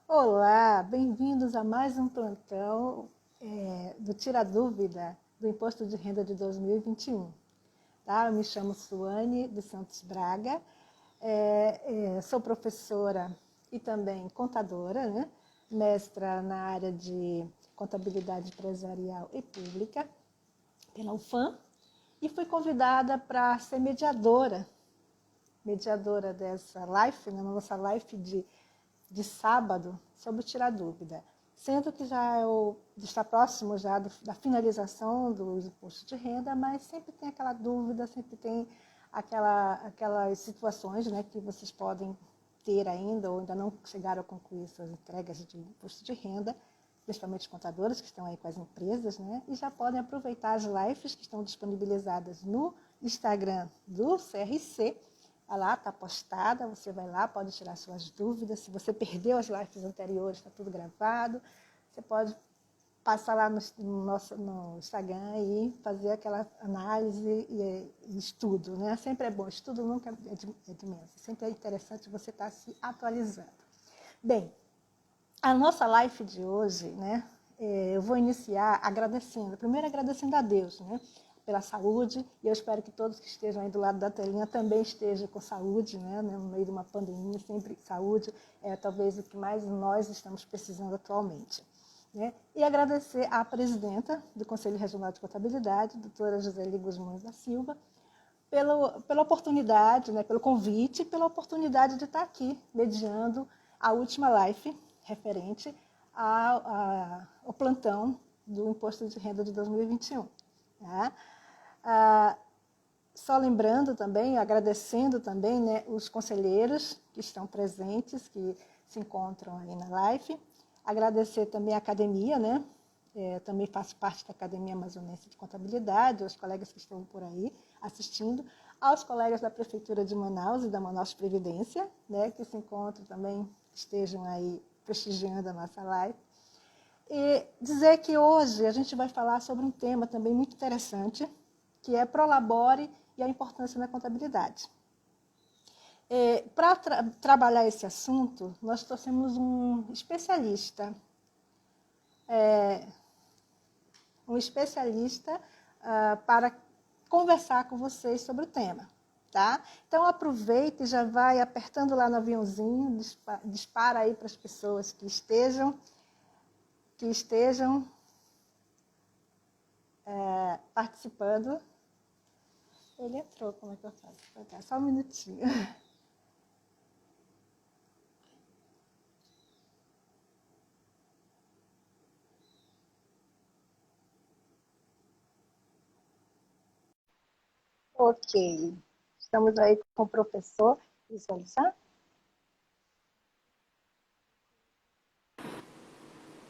Olá, bem-vindos a mais um plantão do Tira Dúvida do Imposto de Renda de 2021. Tá? Eu me chamo Suane dos Santos Braga, sou professora e também contadora, né? Mestra na área de contabilidade empresarial e pública pela UFAM e fui convidada para ser mediadora dessa live, né? Nossa live de sábado sobre o Tira Dúvida, sendo que está próximo já da finalização do imposto de renda, mas sempre tem aquela dúvida, sempre tem aquelas situações, né, que vocês podem ter ainda ou ainda não chegaram a concluir suas entregas de imposto de renda, principalmente os contadores que estão aí com as empresas, né, e já podem aproveitar as lives que estão disponibilizadas no Instagram do CRC. Lá está postada, você vai lá, pode tirar suas dúvidas. Se você perdeu as lives anteriores, está tudo gravado. Você pode passar lá no Instagram e fazer aquela análise e estudo, né? Sempre é bom, estudo nunca é de menos. Sempre é interessante você estar se atualizando. Bem, a nossa live de hoje, né? Eu vou iniciar agradecendo, primeiro agradecendo a Deus, né? Pela saúde, e eu espero que todos que estejam aí do lado da telinha também estejam com saúde, né? No meio de uma pandemia, sempre saúde é talvez o que mais nós estamos precisando atualmente. Né? E agradecer à presidenta do Conselho Regional de Contabilidade, doutora Joseli Guzmão da Silva, pela oportunidade, né? Pelo convite, pela oportunidade de estar aqui mediando a última live referente ao plantão do Imposto de Renda de 2021. Tá? Só lembrando também, agradecendo também, né, os conselheiros que estão presentes, que se encontram aí na live. Agradecer também a academia, né? Também faço parte da Academia Amazonense de Contabilidade, aos colegas que estão por aí assistindo, aos colegas da Prefeitura de Manaus e da Manaus Previdência, né, que se encontram também, estejam aí prestigiando a nossa live. E dizer que hoje a gente vai falar sobre um tema também muito interessante, que é Prolabore e a importância na contabilidade. Para trabalhar esse assunto, nós trouxemos um especialista, para conversar com vocês sobre o tema. Tá? Então, aproveita e já vai apertando lá no aviãozinho, dispara aí para as pessoas que estejam participando. Ele entrou, como é que eu faço? Só um minutinho. Ok. Estamos aí com o professor visualizar.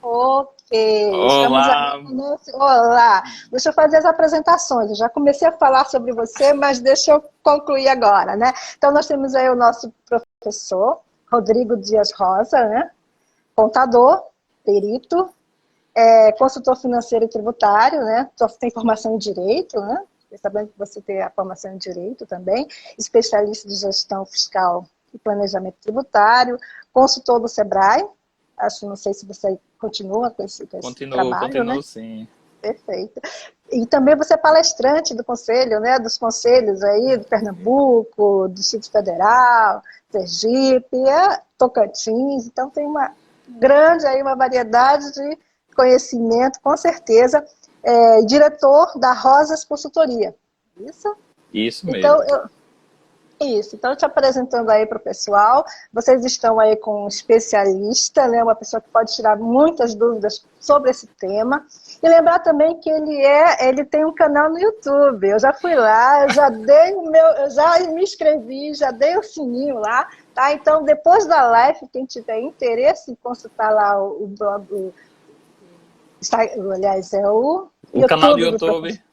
Ok, estamos aí Olá, com o nosso... Olá, deixa eu fazer as apresentações. Eu já comecei a falar sobre você, mas deixa eu concluir agora, né? Então, nós temos aí o nosso professor, Rodrigo Dias Rosa, né? Contador, perito, consultor financeiro e tributário, né? Tem formação em Direito, né? Fiquei sabendo que você tem a formação em Direito também, especialista de gestão fiscal e planejamento tributário, consultor do SEBRAE, não sei se você continua com esse trabalho, né? continuo sim. Perfeito. E também você é palestrante do conselho, né? Dos conselhos aí do Pernambuco, do Distrito Federal, Sergipe, Tocantins, então tem uma variedade de conhecimento, com certeza. Diretor da Rosas Consultoria. Isso? Isso Então, mesmo. Então, te apresentando aí para o pessoal, vocês estão aí com um especialista, né, uma pessoa que pode tirar muitas dúvidas sobre esse tema. E lembrar também que ele tem um canal no YouTube. Eu já fui lá, eu já me inscrevi, já dei o sininho lá, tá? Então, depois da live, quem tiver interesse em consultar lá o blog, aliás, é o O canal do YouTube do professor. YouTube.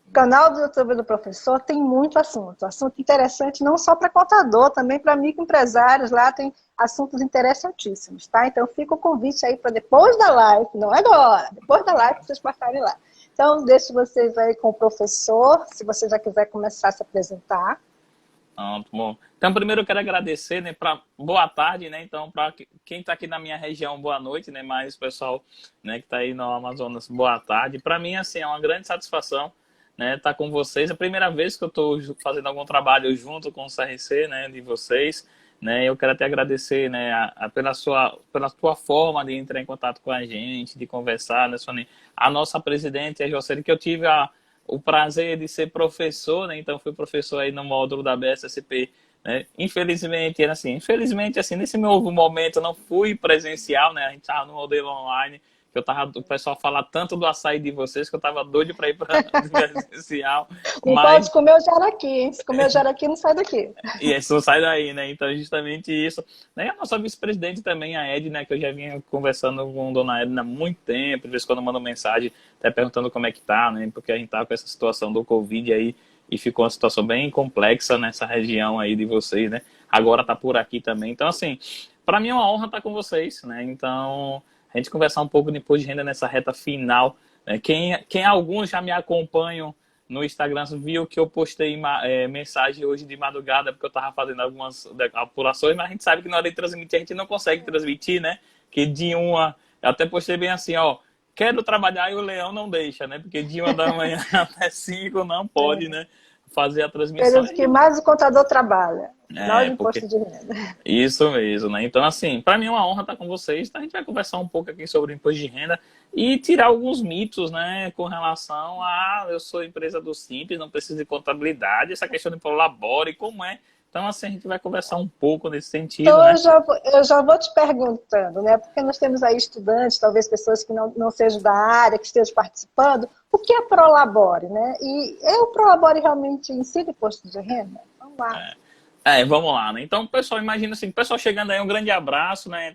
O canal do YouTube do professor tem muito assunto interessante não só para contador, também para microempresários, lá tem assuntos interessantíssimos, tá? Então fica o convite aí para depois da live, não é agora, depois da live vocês passarem lá. Então deixo vocês aí com o professor, se você já quiser começar a se apresentar. Pronto, bom. Então, primeiro eu quero agradecer, né, boa tarde, né, então, para quem está aqui na minha região, boa noite, né, mas o pessoal, né, que está aí no Amazonas, boa tarde. Para mim, assim, é uma grande satisfação, né, estar com vocês. É a primeira vez que eu estou fazendo algum trabalho junto com o CRC, né, de vocês, né, eu quero até agradecer, né, pela sua forma de entrar em contato com a gente, de conversar, né, Sônia? A nossa presidente, a Jocely, que eu tive o prazer de ser professor, né? Então fui professor aí no módulo da BSSP, né? Infelizmente, assim, nesse novo momento eu não fui presencial, né? A gente estava no modelo online, que o pessoal fala tanto do açaí de vocês que eu estava doido para ir para presencial, Não mas pode comer o jaraqui, hein? Se comer o jaraqui, não sai daqui. e isso sai daí, né? Então, justamente isso. Né? A nossa vice-presidente também, a Ed, né? Que eu já vinha conversando com a dona Edna há muito tempo, de vez em quando eu mando mensagem, até perguntando como é que tá, né? Porque a gente tá com essa situação do Covid aí e ficou uma situação bem complexa nessa região aí de vocês, né? Agora tá por aqui também. Então, assim, para mim é uma honra estar com vocês, né? Então, a gente conversar um pouco de imposto de renda nessa reta final, né? Quem alguns já me acompanham no Instagram, viu que eu postei mensagem hoje de madrugada, porque eu estava fazendo algumas apurações, mas a gente sabe que na hora de transmitir, a gente não consegue transmitir, né? Que de uma... Eu até postei bem assim, ó, quero trabalhar e o leão não deixa, né? Porque de 1 da manhã até 5 não pode, É. né? Fazer a transmissão. Período que mais o contador trabalha. Final É, de porque imposto de renda. isso mesmo, né? Então, assim, para mim é uma honra estar com vocês. Tá? A gente vai conversar um pouco aqui sobre o imposto de renda e tirar alguns mitos, né, com relação a eu sou empresa do Simples, não preciso de contabilidade, essa questão de prolabore, como é. Então, assim, a gente vai conversar um pouco nesse sentido, Então, né? eu já vou te perguntando, né? Porque nós temos aí estudantes, talvez pessoas que não sejam da área, que estejam participando. O que é Prolabore, né? E é o Prolabore realmente incide imposto de renda? Vamos lá. Vamos lá, né? Então, pessoal, imagina assim, o pessoal chegando aí, um grande abraço, né?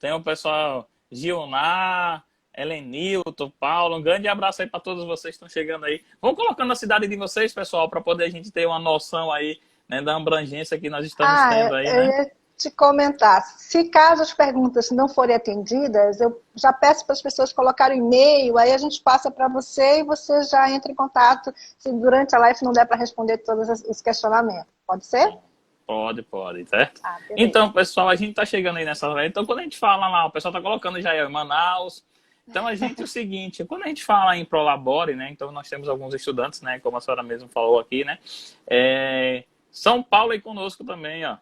Tem o pessoal Gilmar, Helenilton, Paulo, um grande abraço aí para todos vocês que estão chegando aí. Vão colocando a cidade de vocês, pessoal, para poder a gente ter uma noção aí, né, da abrangência que nós estamos tendo aí, Eu né? ia te comentar. Se caso as perguntas não forem atendidas, eu já peço para as pessoas colocarem e-mail, aí a gente passa para você e você já entra em contato se durante a live não der para responder todos os questionamentos. Pode ser? Pode, certo? Ah, beleza. Então, pessoal, a gente está chegando aí nessa hora. Então, quando a gente fala lá, o pessoal está colocando já em Manaus. Então, a gente, é o seguinte, quando a gente fala em Prolabore, né? Então, nós temos alguns estudantes, né? Como a senhora mesmo falou aqui, né? São Paulo aí conosco também, ó.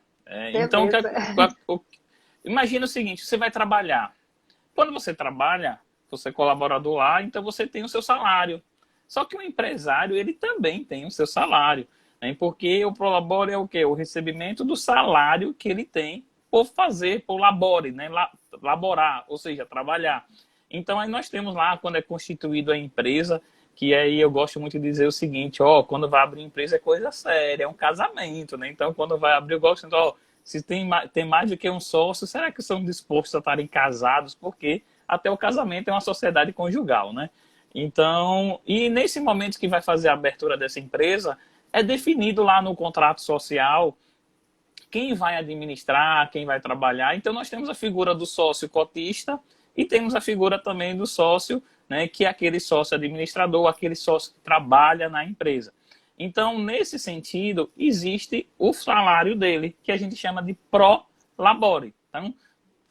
Então, Beleza. imagina o seguinte, você vai trabalhar. Quando você trabalha, você é colaborador lá, então você tem o seu salário. Só que o empresário, ele também tem o seu salário. Né? Porque o prolabore é o quê? O recebimento do salário que ele tem por fazer, por labore, né? Laborar, ou seja, trabalhar. Então, aí nós temos lá, quando é constituída a empresa, que aí eu gosto muito de dizer o seguinte, ó, quando vai abrir empresa é coisa séria, é um casamento, né? Então, quando vai abrir, eu gosto de ó, se tem mais do que um sócio, será que são dispostos a estarem casados? Porque até o casamento é uma sociedade conjugal, né? Então, e nesse momento que vai fazer a abertura dessa empresa, é definido lá no contrato social quem vai administrar, quem vai trabalhar. Então, nós temos a figura do sócio cotista e temos a figura também do sócio, né, que é aquele sócio administrador, aquele sócio que trabalha na empresa. Então, nesse sentido, existe o salário dele, que a gente chama de pró-labore. Então,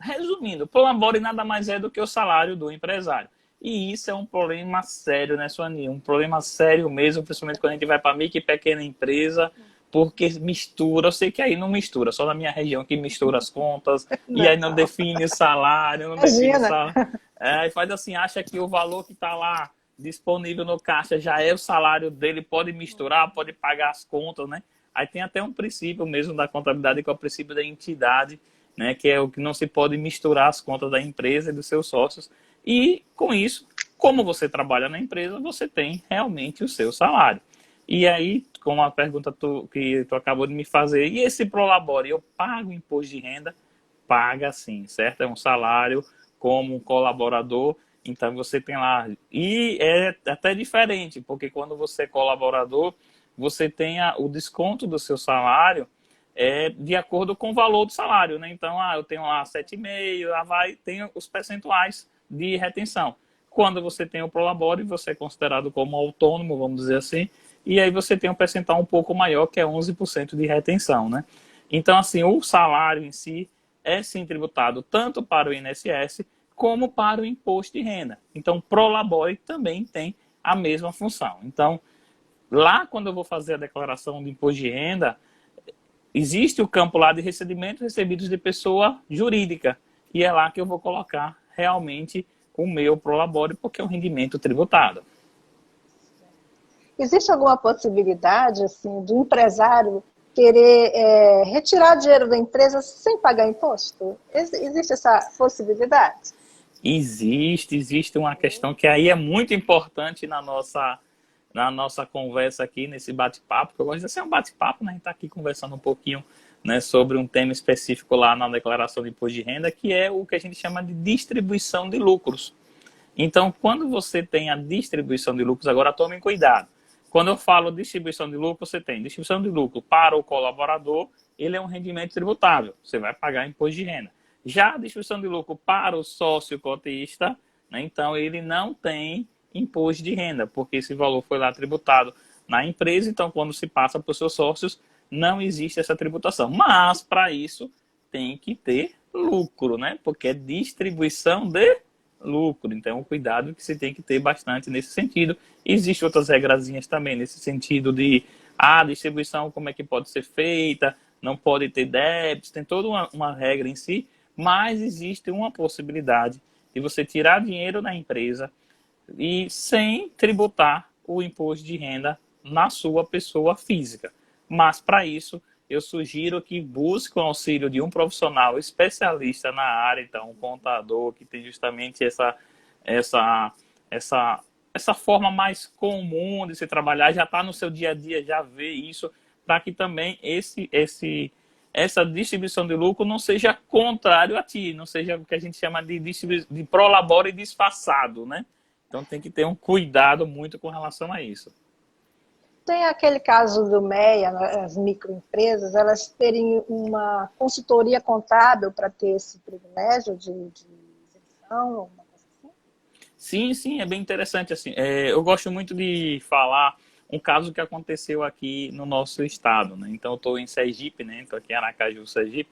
resumindo, pró-labore nada mais é do que o salário do empresário. E isso é um problema sério, né, Suani? Um problema sério mesmo, principalmente quando a gente vai para micro e pequena empresa, porque mistura. Eu sei que aí não mistura, só na minha região que mistura as contas, e aí não Não. define o salário, não define o Imagina. salário. E faz assim, acha que o valor que está lá disponível no caixa já é o salário dele, pode misturar, pode pagar as contas, né? Aí tem até um princípio mesmo da contabilidade, que é o princípio da entidade, né? Que é o que não se pode misturar as contas da empresa e dos seus sócios. E com isso, como você trabalha na empresa, você tem realmente o seu salário. E aí, com a pergunta que tu acabou de me fazer, e esse Prolabore, eu pago imposto de renda? Paga sim, certo? É um salário como um colaborador, então você tem lá. E é até diferente, porque quando você é colaborador, você tem o desconto do seu salário de acordo com o valor do salário, né? Então, eu tenho lá 7,5, tem os percentuais de retenção. Quando você tem o Prolabore, você é considerado como autônomo, vamos dizer assim, e aí você tem um percentual um pouco maior, que é 11% de retenção, né? Então, assim, o salário em si é sim tributado tanto para o INSS como para o imposto de renda. Então, Prolabore também tem a mesma função. Então, lá quando eu vou fazer a declaração de imposto de renda, existe o campo lá de recebimentos recebidos de pessoa jurídica, e é lá que eu vou colocar realmente o meu Prolabore, porque é um rendimento tributado. Existe alguma possibilidade assim, do empresário querer retirar dinheiro da empresa sem pagar imposto? Existe essa possibilidade? Existe uma questão que aí é muito importante na nossa conversa aqui, nesse bate-papo, que eu gosto de ser um bate-papo, né? A gente está aqui conversando um pouquinho, né, sobre um tema específico lá na declaração de imposto de renda, que é o que a gente chama de distribuição de lucros. Então, quando você tem a distribuição de lucros, agora tomem cuidado. Quando eu falo distribuição de lucro, você tem distribuição de lucro para o colaborador, ele é um rendimento tributável, você vai pagar imposto de renda. Já a distribuição de lucro para o sócio cotista, né, então ele não tem imposto de renda, porque esse valor foi lá tributado na empresa, então quando se passa para os seus sócios, não existe essa tributação. Mas, para isso, tem que ter lucro, né? Porque é distribuição de lucro. Então, cuidado que você tem que ter bastante nesse sentido. Existem outras regrazinhas também nesse sentido de a distribuição, como é que pode ser feita, não pode ter débitos, tem toda uma regra em si, mas existe uma possibilidade de você tirar dinheiro da empresa e sem tributar o imposto de renda na sua pessoa física. Mas, para isso, eu sugiro que busque o auxílio de um profissional especialista na área, então um contador que tem justamente essa forma mais comum de se trabalhar, já está no seu dia a dia, já vê isso, para que também essa distribuição de lucro não seja contrário a ti, não seja o que a gente chama de prolabore disfarçado, né? Então tem que ter um cuidado muito com relação a isso. Tem aquele caso do MEA, as microempresas, elas terem uma consultoria contábil para ter esse privilégio de isenção, alguma coisa assim? Sim, é bem interessante. Assim, eu gosto muito de falar um caso que aconteceu aqui no nosso estado, né? Então eu estou em Sergipe, né? Estou aqui em Aracaju, Sergipe,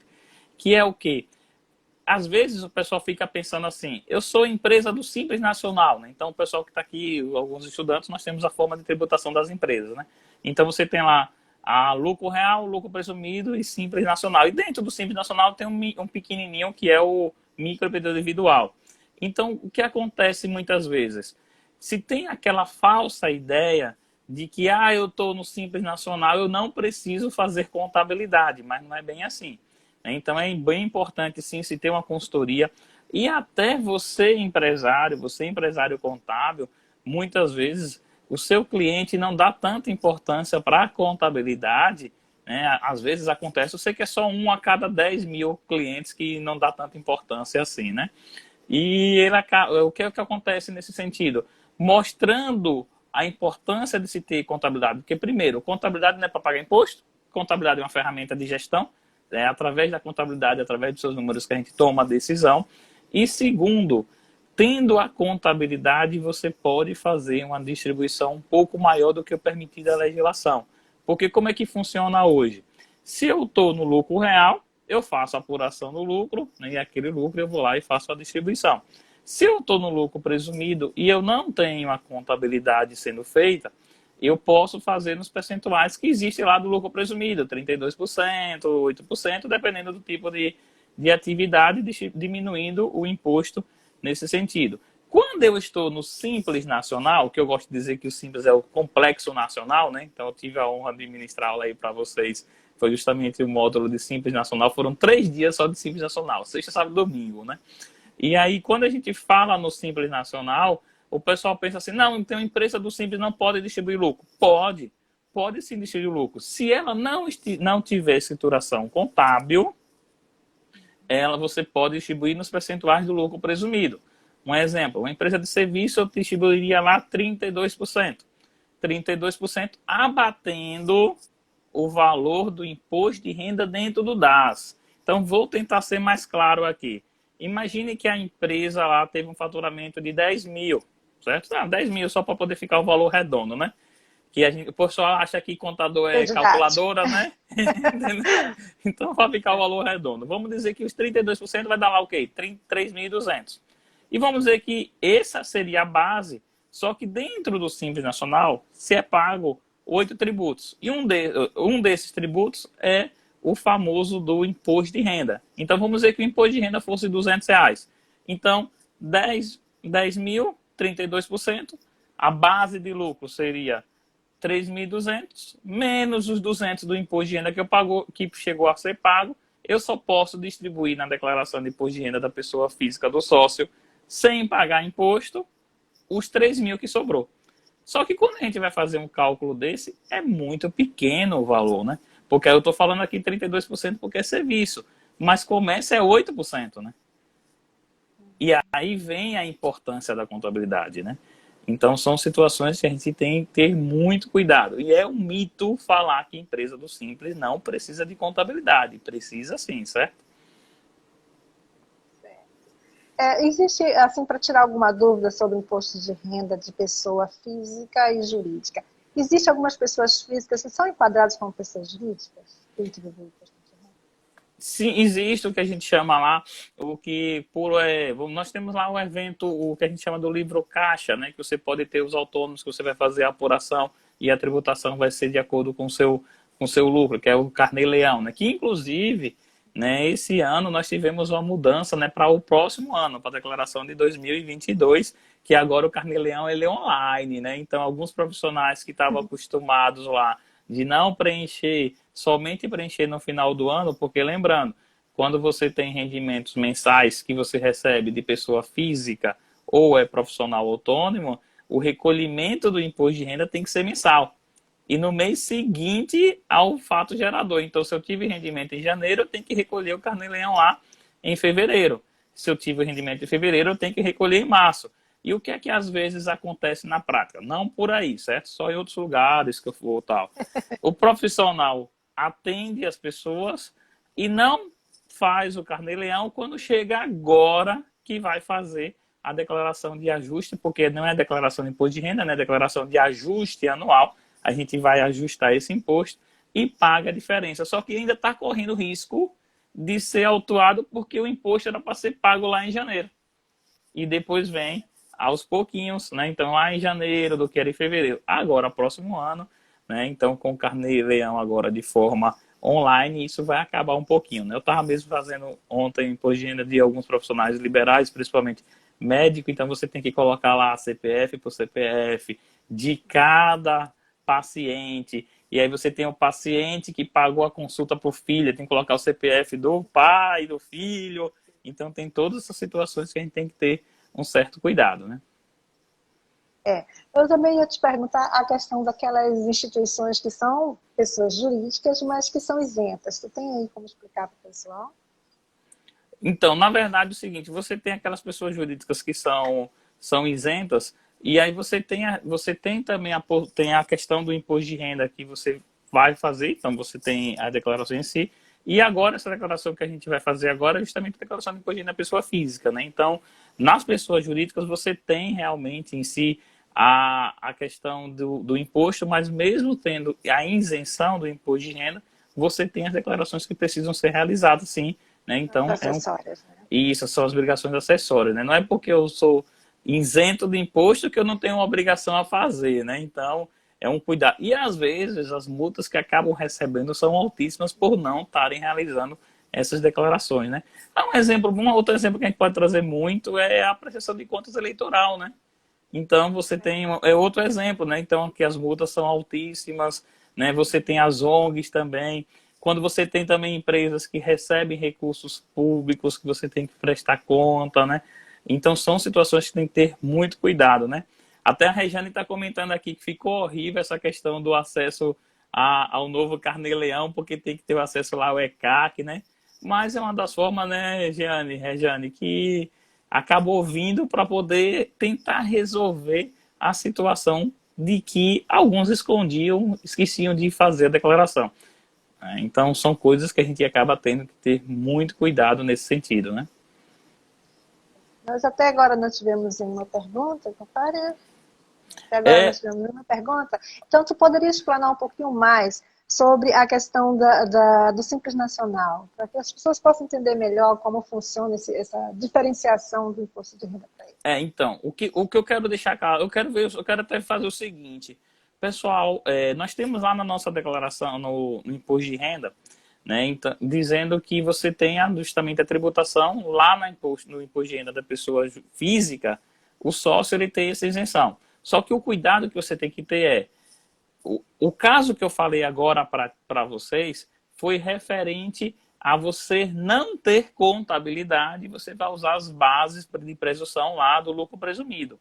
que é o quê? Às vezes o pessoal fica pensando assim, eu sou empresa do Simples Nacional, né? Então o pessoal que está aqui, alguns estudantes, nós temos a forma de tributação das empresas, né? Então você tem lá a lucro real, lucro presumido e Simples Nacional. E dentro do Simples Nacional tem um pequenininho que é o microempreendedor individual. Então o que acontece muitas vezes? Se tem aquela falsa ideia de que eu estou no Simples Nacional, eu não preciso fazer contabilidade, mas não é bem assim. Então é bem importante sim se ter uma consultoria e até você empresário contábil, muitas vezes o seu cliente não dá tanta importância para a contabilidade, né? Às vezes acontece, eu sei que é só 1 a cada 10 mil clientes que não dá tanta importância assim, né? E o que é que acontece nesse sentido? Mostrando a importância de se ter contabilidade, porque primeiro, contabilidade não é para pagar imposto, contabilidade é uma ferramenta de gestão, através da contabilidade, através dos seus números que a gente toma a decisão. E segundo, tendo a contabilidade, você pode fazer uma distribuição um pouco maior do que o permitido a legislação. Porque como é que funciona hoje? Se eu estou no lucro real, eu faço a apuração do lucro, né, e aquele lucro eu vou lá e faço a distribuição. Se eu estou no lucro presumido e eu não tenho a contabilidade sendo feita, eu posso fazer nos percentuais que existem lá do lucro presumido, 32%, 8%, dependendo do tipo de atividade, diminuindo o imposto nesse sentido. Quando eu estou no Simples Nacional, que eu gosto de dizer que o Simples é o complexo nacional, né? Então eu tive a honra de ministrar aula aí para vocês, foi justamente o módulo de Simples Nacional, foram 3 dias só de Simples Nacional, sexta, sábado e domingo, né? E aí, quando a gente fala no Simples Nacional, o pessoal pensa assim, não, então a empresa do Simples não pode distribuir lucro. Pode sim distribuir lucro. Se ela não tiver escrituração contábil, você pode distribuir nos percentuais do lucro presumido. Um exemplo, uma empresa de serviço eu distribuiria lá 32%. 32% abatendo o valor do imposto de renda dentro do DAS. Então, vou tentar ser mais claro aqui. Imagine que a empresa lá teve um faturamento de 10 mil, certo? 10 mil só para poder ficar o valor redondo, né? que o pessoal acha que contador é Didático. calculadora, né? Então, para ficar o valor redondo. Vamos dizer que os 32% vai dar lá o quê? 3.200. E vamos dizer que essa seria a base, só que dentro do Simples Nacional se é pago 8 tributos. E um desses tributos é o famoso do imposto de renda. Então, vamos dizer que o imposto de renda fosse R$200. Então, 10 mil, 32%. A base de lucro seria 3.200, menos os 200 do imposto de renda que chegou a ser pago. Eu só posso distribuir na declaração de imposto de renda da pessoa física do sócio, sem pagar imposto, os 3.000 que sobrou. Só que quando a gente vai fazer um cálculo desse, é muito pequeno o valor, né? Porque eu estou falando aqui 32% porque é serviço, mas comércio é 8%, né? E aí vem a importância da contabilidade, né? Então, são situações que a gente tem que ter muito cuidado. E é um mito falar que a empresa do Simples não precisa de contabilidade. Precisa sim, certo? Existe, assim, para tirar alguma dúvida sobre o imposto de renda de pessoa física e jurídica, existe algumas pessoas físicas que são enquadradas como pessoas jurídicas dentro do imposto de renda? Sim, existe o que a gente chama lá, nós temos lá um evento, o que a gente chama do livro caixa, né? Que você pode ter os autônomos, que você vai fazer a apuração e a tributação vai ser de acordo com o seu lucro, que é o Carnê-Leão, né? Que inclusive, né, esse ano nós tivemos uma mudança, né, para o próximo ano, para a declaração de 2022, que agora o Carnê-Leão ele é online, né? Então alguns profissionais que estavam acostumados lá de não preencher, somente preencher no final do ano, porque lembrando, quando você tem rendimentos mensais que você recebe de pessoa física ou é profissional autônomo, o recolhimento do imposto de renda tem que ser mensal. E no mês seguinte ao fato gerador. Então, se eu tive rendimento em janeiro, eu tenho que recolher o Carnê-Leão lá em fevereiro. Se eu tive rendimento em fevereiro, eu tenho que recolher em março. E o que é que às vezes acontece na prática? Não por aí, certo? Só em outros lugares que eu for tal. O profissional atende as pessoas e não faz o Carnê-Leão quando chega agora que vai fazer a declaração de ajuste, porque não é declaração de imposto de renda, né? É declaração de ajuste anual. A gente vai ajustar esse imposto e paga a diferença. Só que ainda está correndo risco de ser autuado porque o imposto era para ser pago lá em janeiro. E depois vem aos pouquinhos, né? Então, lá em janeiro, do que era em fevereiro. Agora, próximo ano, né? Então, com o Carnê-Leão agora de forma online, isso vai acabar um pouquinho, né? Eu estava mesmo fazendo ontem imposto de renda de alguns profissionais liberais, principalmente médico, então você tem que colocar lá CPF por CPF de cada paciente, e aí você tem o paciente que pagou a consulta por filha, tem que colocar o CPF do pai, do filho, então tem todas essas situações que a gente tem que ter um certo cuidado, né? Eu também ia te perguntar a questão daquelas instituições que são pessoas jurídicas, mas que são isentas. Tu tem aí como explicar para o pessoal? Então, na verdade, é o seguinte, você tem aquelas pessoas jurídicas que são isentas, e aí você tem também tem a questão do imposto de renda que você vai fazer, então você tem a declaração em si, e agora essa declaração que a gente vai fazer agora é justamente a declaração de imposto de renda da pessoa física, né? Então, nas pessoas jurídicas você tem realmente em si a questão do imposto, mas mesmo tendo a isenção do imposto de renda, você tem as declarações que precisam ser realizadas, sim, né? Então, Acessórias, né? isso são as obrigações acessórias, né? Não é porque eu sou isento de imposto que eu não tenho uma obrigação a fazer, né? Então, é um cuidado. E, às vezes, as multas que acabam recebendo são altíssimas por não estarem realizando essas declarações, né? Um outro exemplo que a gente pode trazer muito é a prestação de contas eleitoral, né? Então, você tem outro exemplo, né? Então, que as multas são altíssimas, né? Você tem as ONGs também. Quando você tem também empresas que recebem recursos públicos, que você tem que prestar conta, né? Então, são situações que tem que ter muito cuidado, né? Até a Rejane está comentando aqui que ficou horrível essa questão do acesso ao novo Carnê-Leão, porque tem que ter o acesso lá ao ECAC, né? Mas é uma das formas, né, Rejane, que acabou vindo para poder tentar resolver a situação de que alguns esqueciam de fazer a declaração. Então, são coisas que a gente acaba tendo que ter muito cuidado nesse sentido, né? Nós até agora não tivemos nenhuma pergunta, compadre. Até agora nós tivemos uma pergunta. Então, tu poderia explanar um pouquinho mais sobre a questão do Simples Nacional, para que as pessoas possam entender melhor como funciona essa diferenciação do imposto de renda para eles. Então, o que eu quero deixar claro, eu quero até fazer o seguinte, pessoal, nós temos lá na nossa declaração, no imposto de renda, né, então, dizendo que você tem justamente a tributação lá no imposto de renda da pessoa física, o sócio ele tem essa isenção. Só que o cuidado que você tem que ter o caso que eu falei agora para vocês foi referente a você não ter contabilidade, você vai usar as bases de presunção lá do lucro presumido.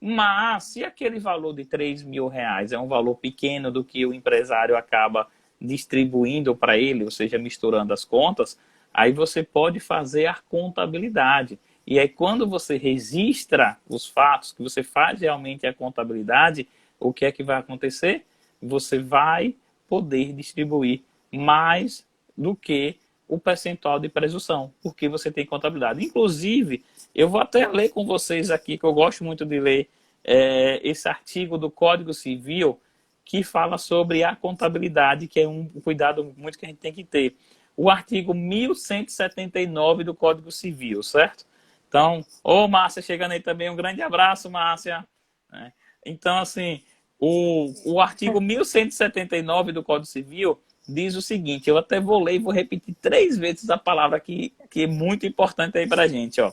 Mas, se aquele valor de R$ 3.000 é um valor pequeno do que o empresário acaba distribuindo para ele, ou seja, misturando as contas, aí você pode fazer a contabilidade. E aí, quando você registra os fatos, que você faz realmente a contabilidade, o que é que vai acontecer? Você vai poder distribuir mais do que o percentual de presunção, porque você tem contabilidade. Inclusive, eu vou até ler com vocês aqui, que eu gosto muito de ler esse artigo do Código Civil, que fala sobre a contabilidade, que é um cuidado muito que a gente tem que ter. O artigo 1179 do Código Civil, certo? Então, Márcia chegando aí também, um grande abraço, Márcia. Então, assim, o artigo 1179 do Código Civil diz o seguinte, eu até vou ler e vou repetir 3 vezes a palavra que é muito importante aí para a gente. Ó.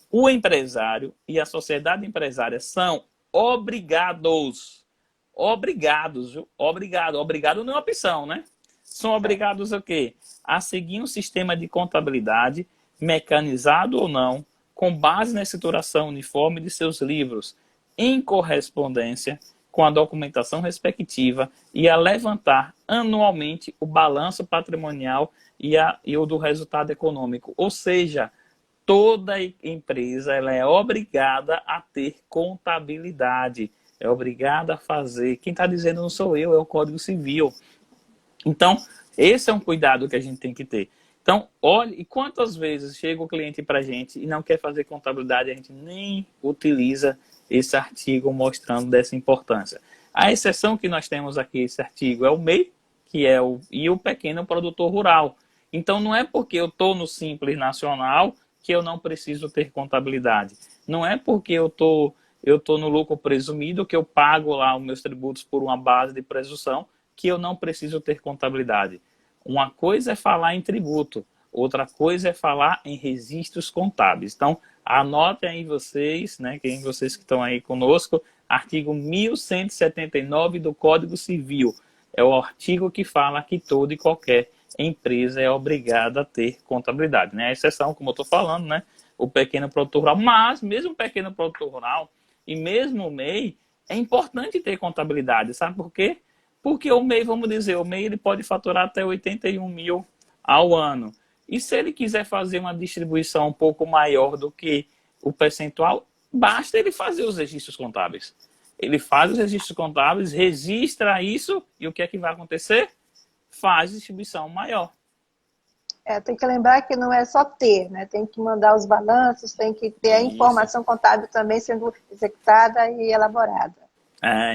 O empresário e a sociedade empresária são obrigados, viu? Obrigado não é opção, né? São obrigados a quê? A seguir um sistema de contabilidade, mecanizado ou não, com base na estruturação uniforme de seus livros, em correspondência com a documentação respectiva e a levantar anualmente o balanço patrimonial e o do resultado econômico. Ou seja, toda empresa ela é obrigada a ter contabilidade, é obrigada a fazer. Quem está dizendo não sou eu, é o Código Civil. Então, esse é um cuidado que a gente tem que ter. Então, olhe, e quantas vezes chega o cliente para a gente e não quer fazer contabilidade, a gente nem utiliza esse artigo mostrando dessa importância. A exceção que nós temos aqui, esse artigo, é o MEI, que é e o pequeno produtor rural. Então, não é porque eu estou no Simples Nacional que eu não preciso ter contabilidade. Não é porque eu tô no lucro presumido que eu pago lá os meus tributos por uma base de presunção que eu não preciso ter contabilidade. Uma coisa é falar em tributo, outra coisa é falar em registros contábeis. Então, anotem aí vocês, né, vocês que estão aí conosco, artigo 1179 do Código Civil. É o artigo que fala que toda e qualquer empresa é obrigada a ter contabilidade. Né? A exceção, como eu estou falando, né, o pequeno produtor rural. Mas, mesmo o pequeno produtor rural e mesmo o MEI, é importante ter contabilidade. Sabe por quê? Porque o MEI, vamos dizer, o MEI ele pode faturar até 81 mil ao ano. E se ele quiser fazer uma distribuição um pouco maior do que o percentual, basta ele fazer os registros contábeis. Ele faz os registros contábeis, registra isso e o que é que vai acontecer? Faz distribuição maior. Tem que lembrar que não é só ter, né? Tem que mandar os balanços, tem que ter a informação contábil também sendo executada e elaborada.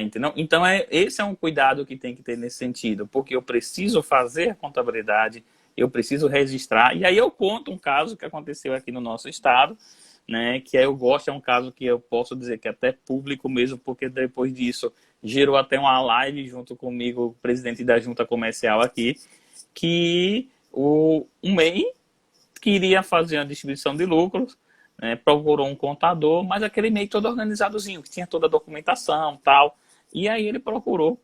Entendeu? Então, esse é um cuidado que tem que ter nesse sentido, porque eu preciso fazer a contabilidade, eu preciso registrar, e aí eu conto um caso que aconteceu aqui no nosso estado, né, que eu gosto, é um caso que eu posso dizer que é até público mesmo, porque depois disso gerou até uma live junto comigo, o presidente da junta comercial aqui, que um MEI queria fazer a distribuição de lucros, procurou um contador, mas aquele MEI todo organizadozinho, que tinha toda a documentação tal. E aí ele procurou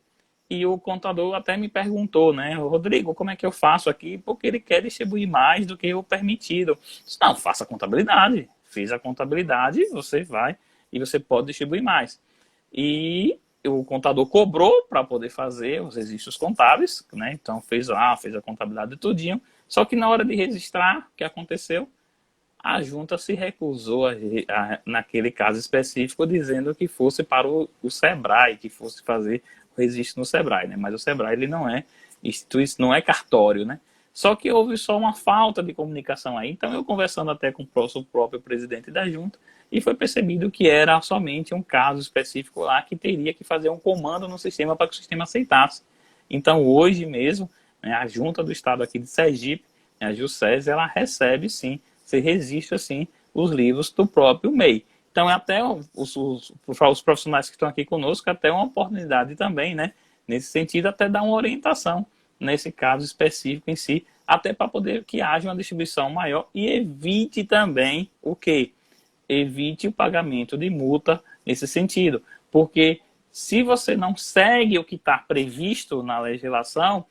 e o contador até me perguntou, né, Rodrigo, como é que eu faço aqui? Porque ele quer distribuir mais do que o permitido. Disse, não, faça a contabilidade. Fiz a contabilidade, você vai e você pode distribuir mais. E o contador cobrou para poder fazer os registros contábeis, né? Então fez a contabilidade tudinho. Só que na hora de registrar, o que aconteceu? A junta se recusou, naquele caso específico, dizendo que fosse para o SEBRAE, que fosse fazer o registro no SEBRAE, né? Mas o SEBRAE ele não é instituição, não é cartório, né? Só que houve só uma falta de comunicação aí. Então, eu conversando até com o próprio presidente da junta, e foi percebido que era somente um caso específico lá que teria que fazer um comando no sistema para que o sistema aceitasse. Então, hoje mesmo, né, a junta do estado aqui de Sergipe, a JUSES, ela recebe sim, se registra sim, os livros do próprio MEI. Então, é até os profissionais que estão aqui conosco, até uma oportunidade também, né? Nesse sentido, até dar uma orientação nesse caso específico em si, até para poder que haja uma distribuição maior e evite também o quê? Evite o pagamento de multa nesse sentido. Porque se você não segue o que está previsto na legislação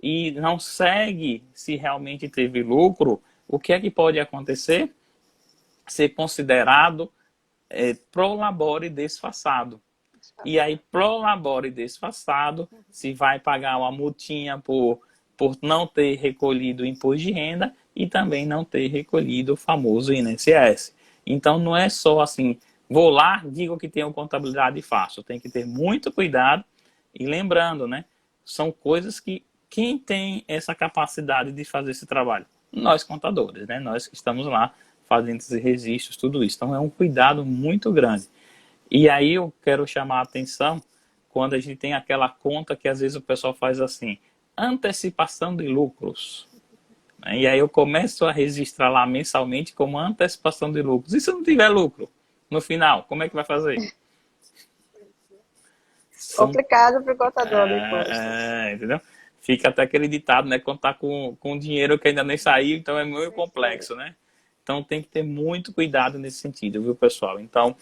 e não segue se realmente teve lucro, o que é que pode acontecer? Ser considerado prolabore disfarçado. E aí, prolabore disfarçado, se vai pagar uma multinha por não ter recolhido o imposto de renda e também não ter recolhido o famoso INSS. Então, não é só assim, vou lá, digo que tenho contabilidade fácil. Tem que ter muito cuidado e lembrando, né? São coisas que quem tem essa capacidade de fazer esse trabalho? Nós contadores, né? Nós que estamos lá fazendo esses registros, tudo isso. Então, é um cuidado muito grande. E aí eu quero chamar a atenção quando a gente tem aquela conta que às vezes o pessoal faz assim, antecipação de lucros. E aí eu começo a registrar lá mensalmente como antecipação de lucros. E se não tiver lucro no final, como é que vai fazer? Complicado para o contador do imposto. Entendeu? Fica até aquele ditado, né? Contar com dinheiro que ainda nem saiu, então é muito complexo, né? Então tem que ter muito cuidado nesse sentido, viu, pessoal? Então,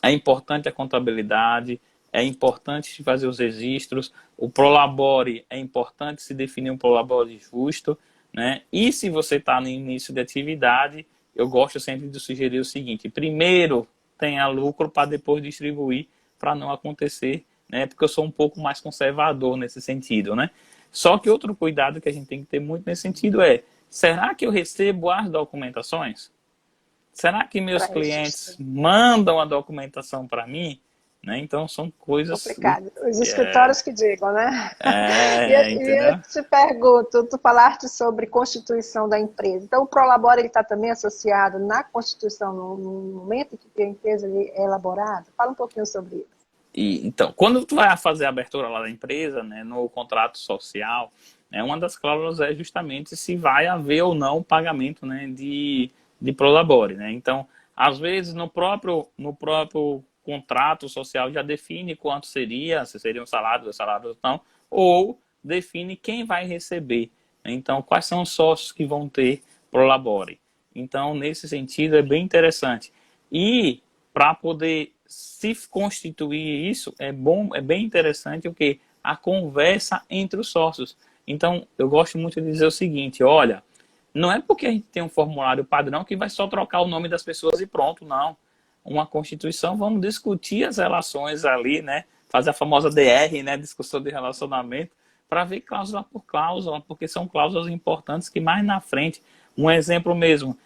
é importante a contabilidade, é importante fazer os registros, o prolabore, é importante se definir um prolabore justo, né? E se você está no início de atividade, eu gosto sempre de sugerir o seguinte, primeiro tenha lucro para depois distribuir, para não acontecer, né? Porque eu sou um pouco mais conservador nesse sentido, né? Só que outro cuidado que a gente tem que ter muito nesse sentido é, será que eu recebo as documentações? Será que meus clientes mandam a documentação para mim? Né? Então, são coisas... Complicado. Os escritórios que digam, né? E eu te pergunto, tu falaste sobre constituição da empresa. Então, o Prolabore está também associado na constituição no momento que a empresa é elaborada? Fala um pouquinho sobre isso. Então, quando tu vai fazer a abertura lá da empresa, né, no contrato social, né, uma das cláusulas é justamente se vai haver ou não o pagamento, né, de Prolabore, né? Então, às vezes, no próprio contrato social já define quanto seria, se seria um salário, 2 salários ou não, ou define quem vai receber. Então, quais são os sócios que vão ter Prolabore. Então, nesse sentido, é bem interessante. E, para poder se constituir isso, é bem interessante o que? A conversa entre os sócios. Então, eu gosto muito de dizer o seguinte, olha, não é porque a gente tem um formulário padrão que vai só trocar o nome das pessoas e pronto, não. Uma constituição, vamos discutir as relações ali, né? Fazer a famosa DR, né? Discussão de relacionamento, para ver cláusula por cláusula, porque são cláusulas importantes que mais na frente, um exemplo mesmo,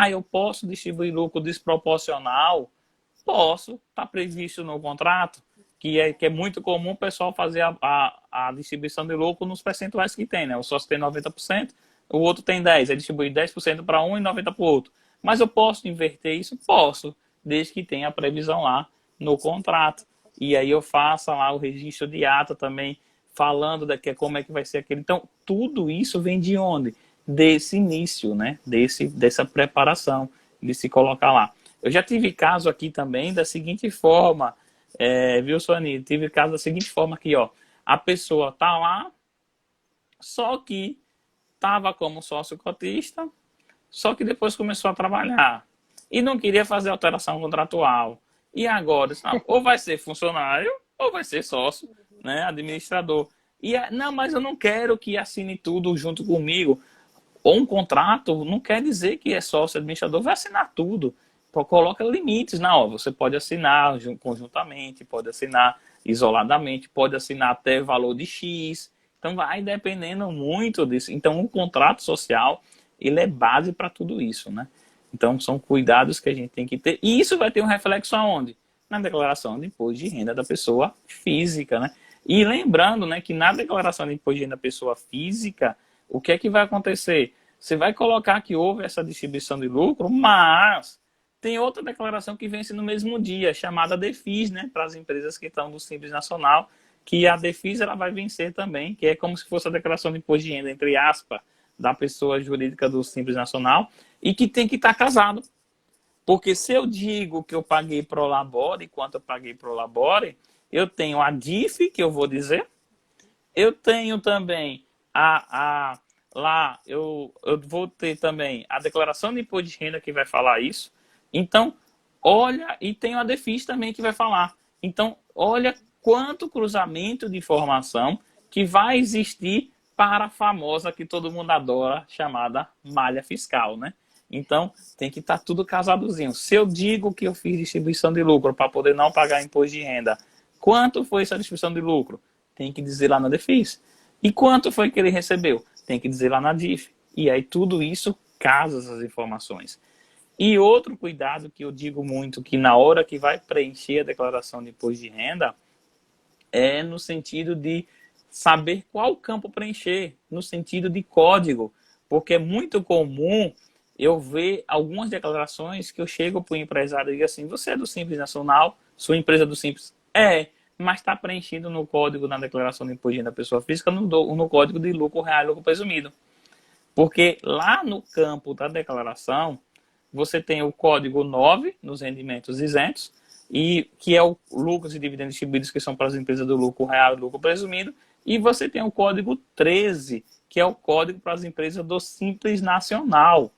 eu posso distribuir lucro desproporcional? Posso, está previsto no contrato, que é muito comum o pessoal fazer a distribuição de lucro nos percentuais que tem, né? O sócio tem 90%, o outro tem 10%, é distribuir 10% para um e 90% para o outro. Mas eu posso inverter isso? Posso, desde que tenha a previsão lá no contrato. E aí eu faça lá o registro de ata também, falando como é que vai ser aquele. Então, tudo isso vem de onde? Desse início, né? Dessa preparação, de se colocar lá. Eu já tive caso aqui também da seguinte forma, viu, Suani? Tive caso da seguinte forma aqui, ó. A pessoa tá lá, só que estava como sócio cotista, só que depois começou a trabalhar e não queria fazer alteração contratual. E agora, ou vai ser funcionário ou vai ser sócio, né, administrador. Não, mas eu não quero que assine tudo junto comigo. Ou um contrato não quer dizer que é sócio administrador, vai assinar tudo. Coloca limites, não, você pode assinar conjuntamente, pode assinar isoladamente, pode assinar até valor de X. Então vai dependendo muito disso. Então o contrato social, ele é base para tudo isso, né? Então são cuidados que a gente tem que ter. E isso vai ter um reflexo aonde? Na declaração de imposto de renda da pessoa física, né? E lembrando, né, que na declaração de imposto de renda da pessoa física, o que é que vai acontecer? Você vai colocar que houve essa distribuição de lucro, mas tem outra declaração que vence no mesmo dia, chamada DEFIS, né, para as empresas que estão no Simples Nacional, que a DEFIS ela vai vencer também, que é como se fosse a declaração de imposto de renda, entre aspas, da pessoa jurídica do Simples Nacional, e que tem que estar casado. Porque se eu digo que eu paguei pro labore, quanto eu paguei pro labore, eu tenho a DIF, que eu vou dizer, eu tenho também lá eu vou ter também a declaração de imposto de renda que vai falar isso. Então, olha, e tem a DEFIS também que vai falar. Então, olha quanto cruzamento de informação que vai existir para a famosa que todo mundo adora, chamada malha fiscal, né? Então, tem que estar tudo casadozinho. Se eu digo que eu fiz distribuição de lucro para poder não pagar imposto de renda, quanto foi essa distribuição de lucro? Tem que dizer lá na DEFIS. E quanto foi que ele recebeu? Tem que dizer lá na DIF. E aí tudo isso casa essas informações. E outro cuidado que eu digo muito, que na hora que vai preencher a declaração de imposto de renda, é no sentido de saber qual campo preencher, no sentido de código. Porque é muito comum eu ver algumas declarações que eu chego para o empresário e digo assim, você é do Simples Nacional, sua empresa é do Simples? É, mas está preenchido no código, na declaração de imposto de renda da pessoa física, no código de lucro real e lucro presumido. Porque lá no campo da declaração, você tem o código 9 nos rendimentos isentos, e que é o lucros e dividendos distribuídos, que são para as empresas do lucro real e lucro presumido, e você tem o código 13, que é o código para as empresas do Simples Nacional.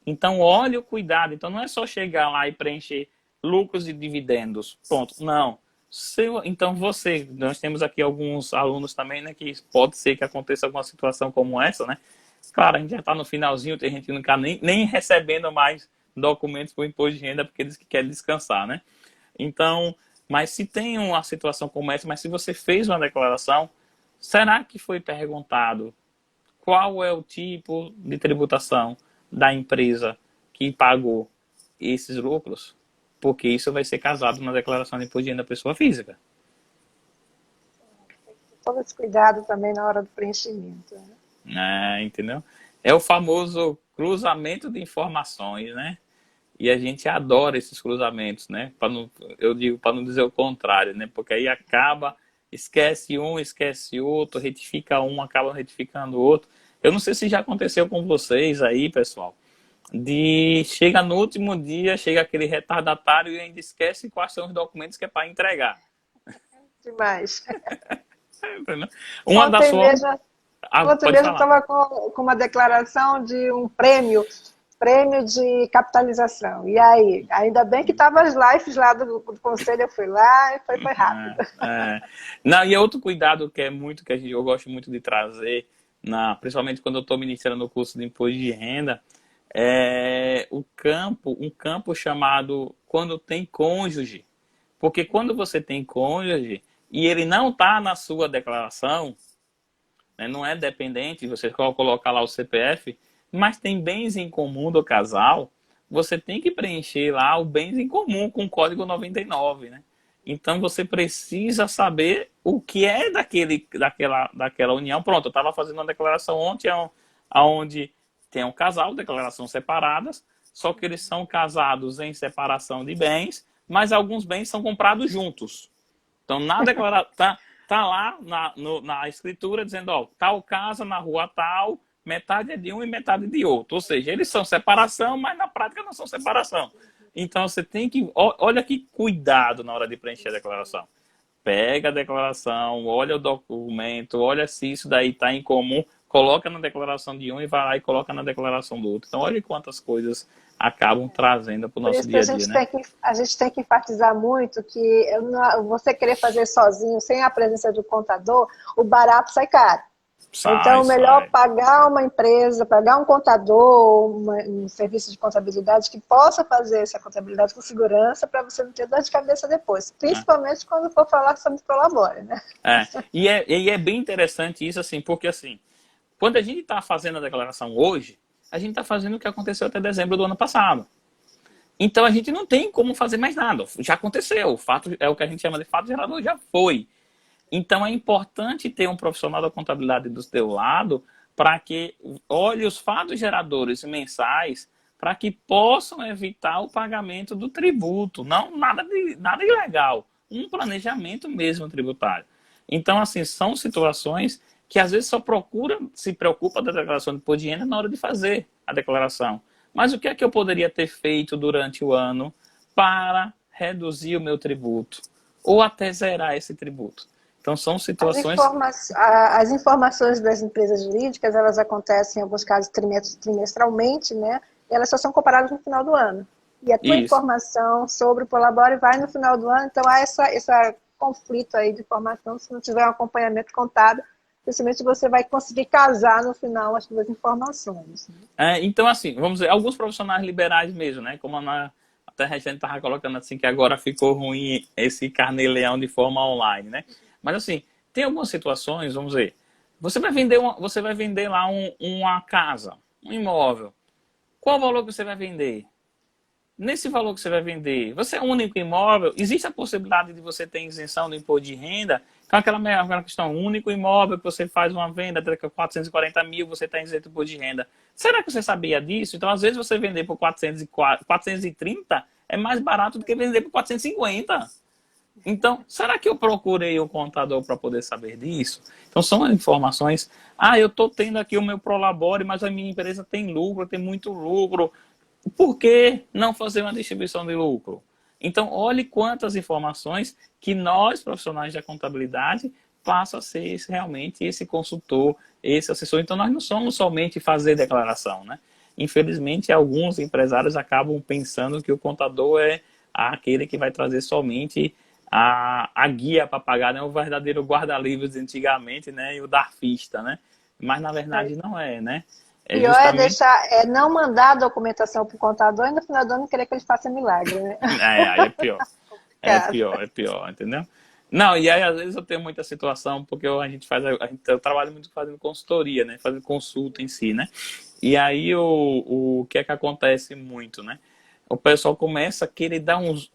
Então, olha o cuidado. Então, não é só chegar lá e preencher lucros e dividendos. Pronto. Não. Então, nós temos aqui alguns alunos também, né, que pode ser que aconteça alguma situação como essa, né? Claro, a gente já está no finalzinho, tem gente que não está nem recebendo mais documentos para o imposto de renda porque eles que querem descansar, né? Então, mas se tem uma situação como essa, mas se você fez uma declaração, será que foi perguntado qual é o tipo de tributação da empresa que pagou esses lucros? Porque isso vai ser casado na declaração de imposto de renda da pessoa física. Todo esse cuidado também na hora do preenchimento, né? Entendeu? É o famoso cruzamento de informações, né? E a gente adora esses cruzamentos, né? Eu digo para não dizer o contrário, né? Porque aí acaba, esquece um, esquece outro, retifica um, acaba retificando o outro. Eu não sei se já aconteceu com vocês aí, pessoal, chega no último dia, chega aquele retardatário e ainda esquece quais são os documentos que é para entregar. Demais. Uma das suas... Ontem mesmo eu estava com uma declaração de um prêmio de capitalização. E aí, ainda bem que estavam as lives lá do conselho, eu fui lá e foi rápido. Não, e outro cuidado que eu gosto muito de trazer, principalmente quando eu estou ministrando o curso de imposto de renda, é um campo chamado quando tem cônjuge. Porque quando você tem cônjuge e ele não está na sua declaração, né, não é dependente, você coloca lá o CPF, mas tem bens em comum do casal, você tem que preencher lá o bens em comum com o código 99, né? Então você precisa saber o que é daquela união. Pronto, eu estava fazendo uma declaração ontem, onde tem um casal, declarações separadas, só que eles são casados em separação de bens, mas alguns bens são comprados juntos. Então, na declaração, tá lá na escritura dizendo, ó, tal casa na rua tal, metade é de um e metade de outro. Ou seja, eles são separação, mas na prática não são separação. Então, você tem que... Olha que cuidado na hora de preencher a declaração. Pega a declaração, olha o documento, olha se isso daí está em comum, coloca na declaração de um e vai lá e coloca na declaração do outro. Então, olha quantas coisas acabam trazendo para o nosso dia a dia, né? A gente tem que enfatizar muito que você querer fazer sozinho, sem a presença do contador, o barato sai caro. Então, melhor pagar uma empresa, pagar um contador, um serviço de contabilidade que possa fazer essa contabilidade com segurança para você não ter dor de cabeça depois. Principalmente quando for falar sobre Prolabore, né? E é bem interessante isso, assim, porque assim, quando a gente está fazendo a declaração hoje, a gente está fazendo o que aconteceu até dezembro do ano passado. Então, a gente não tem como fazer mais nada. Já aconteceu. O fato é o que a gente chama de fato gerador, já foi. Então, é importante ter um profissional da contabilidade do teu lado para que olhe os fatos geradores mensais para que possam evitar o pagamento do tributo. Não, nada ilegal. Um planejamento mesmo tributário. Então, assim, são situações que às vezes se preocupa da declaração de imposto de renda na hora de fazer a declaração. Mas o que é que eu poderia ter feito durante o ano para reduzir o meu tributo? Ou até zerar esse tributo? Então, são situações... As informações das empresas jurídicas, elas acontecem, em alguns casos, trimestralmente, né? E elas só são comparadas no final do ano. E a tua informação sobre o Prolabore vai no final do ano, então há esse conflito aí de informação, se não tiver um acompanhamento contábil, principalmente você vai conseguir casar no final as duas informações. Né? Então, assim, vamos dizer, alguns profissionais liberais mesmo, né? Como até a gente estava colocando assim, que agora ficou ruim esse carnê-leão de forma online, né? Mas assim, tem algumas situações, vamos dizer, você vai vender lá uma casa, um imóvel. Qual o valor que você vai vender? Nesse valor que você vai vender, você é um único imóvel, existe a possibilidade de você ter isenção do imposto de renda? Então, aquela questão, único imóvel que você faz uma venda, até 440 mil, você está isento do imposto de renda. Será que você sabia disso? Então, às vezes, você vender por 430 é mais barato do que vender por 450. Então, será que eu procurei um contador para poder saber disso? Então, são informações. Eu estou tendo aqui o meu Prolabore, mas a minha empresa tem lucro, tem muito lucro. Por que não fazer uma distribuição de lucro? Então, olhe quantas informações que nós, profissionais da contabilidade, passam a ser realmente esse consultor, esse assessor. Então, nós não somos somente fazer declaração, né? Infelizmente, alguns empresários acabam pensando que o contador é aquele que vai trazer somente a guia para pagar, né? O verdadeiro guarda-livros de antigamente, né? E o darfista, né? Mas, na verdade, não é, né? Pior é não mandar a documentação para o contador e no final do ano querer que ele faça milagre, né? Aí é pior. É pior, entendeu? Não, e aí às vezes eu tenho muita situação, porque eu trabalho muito fazendo consultoria, né? Fazendo consulta em si, né? E aí o que é que acontece muito, né? O pessoal começa a querer dar uns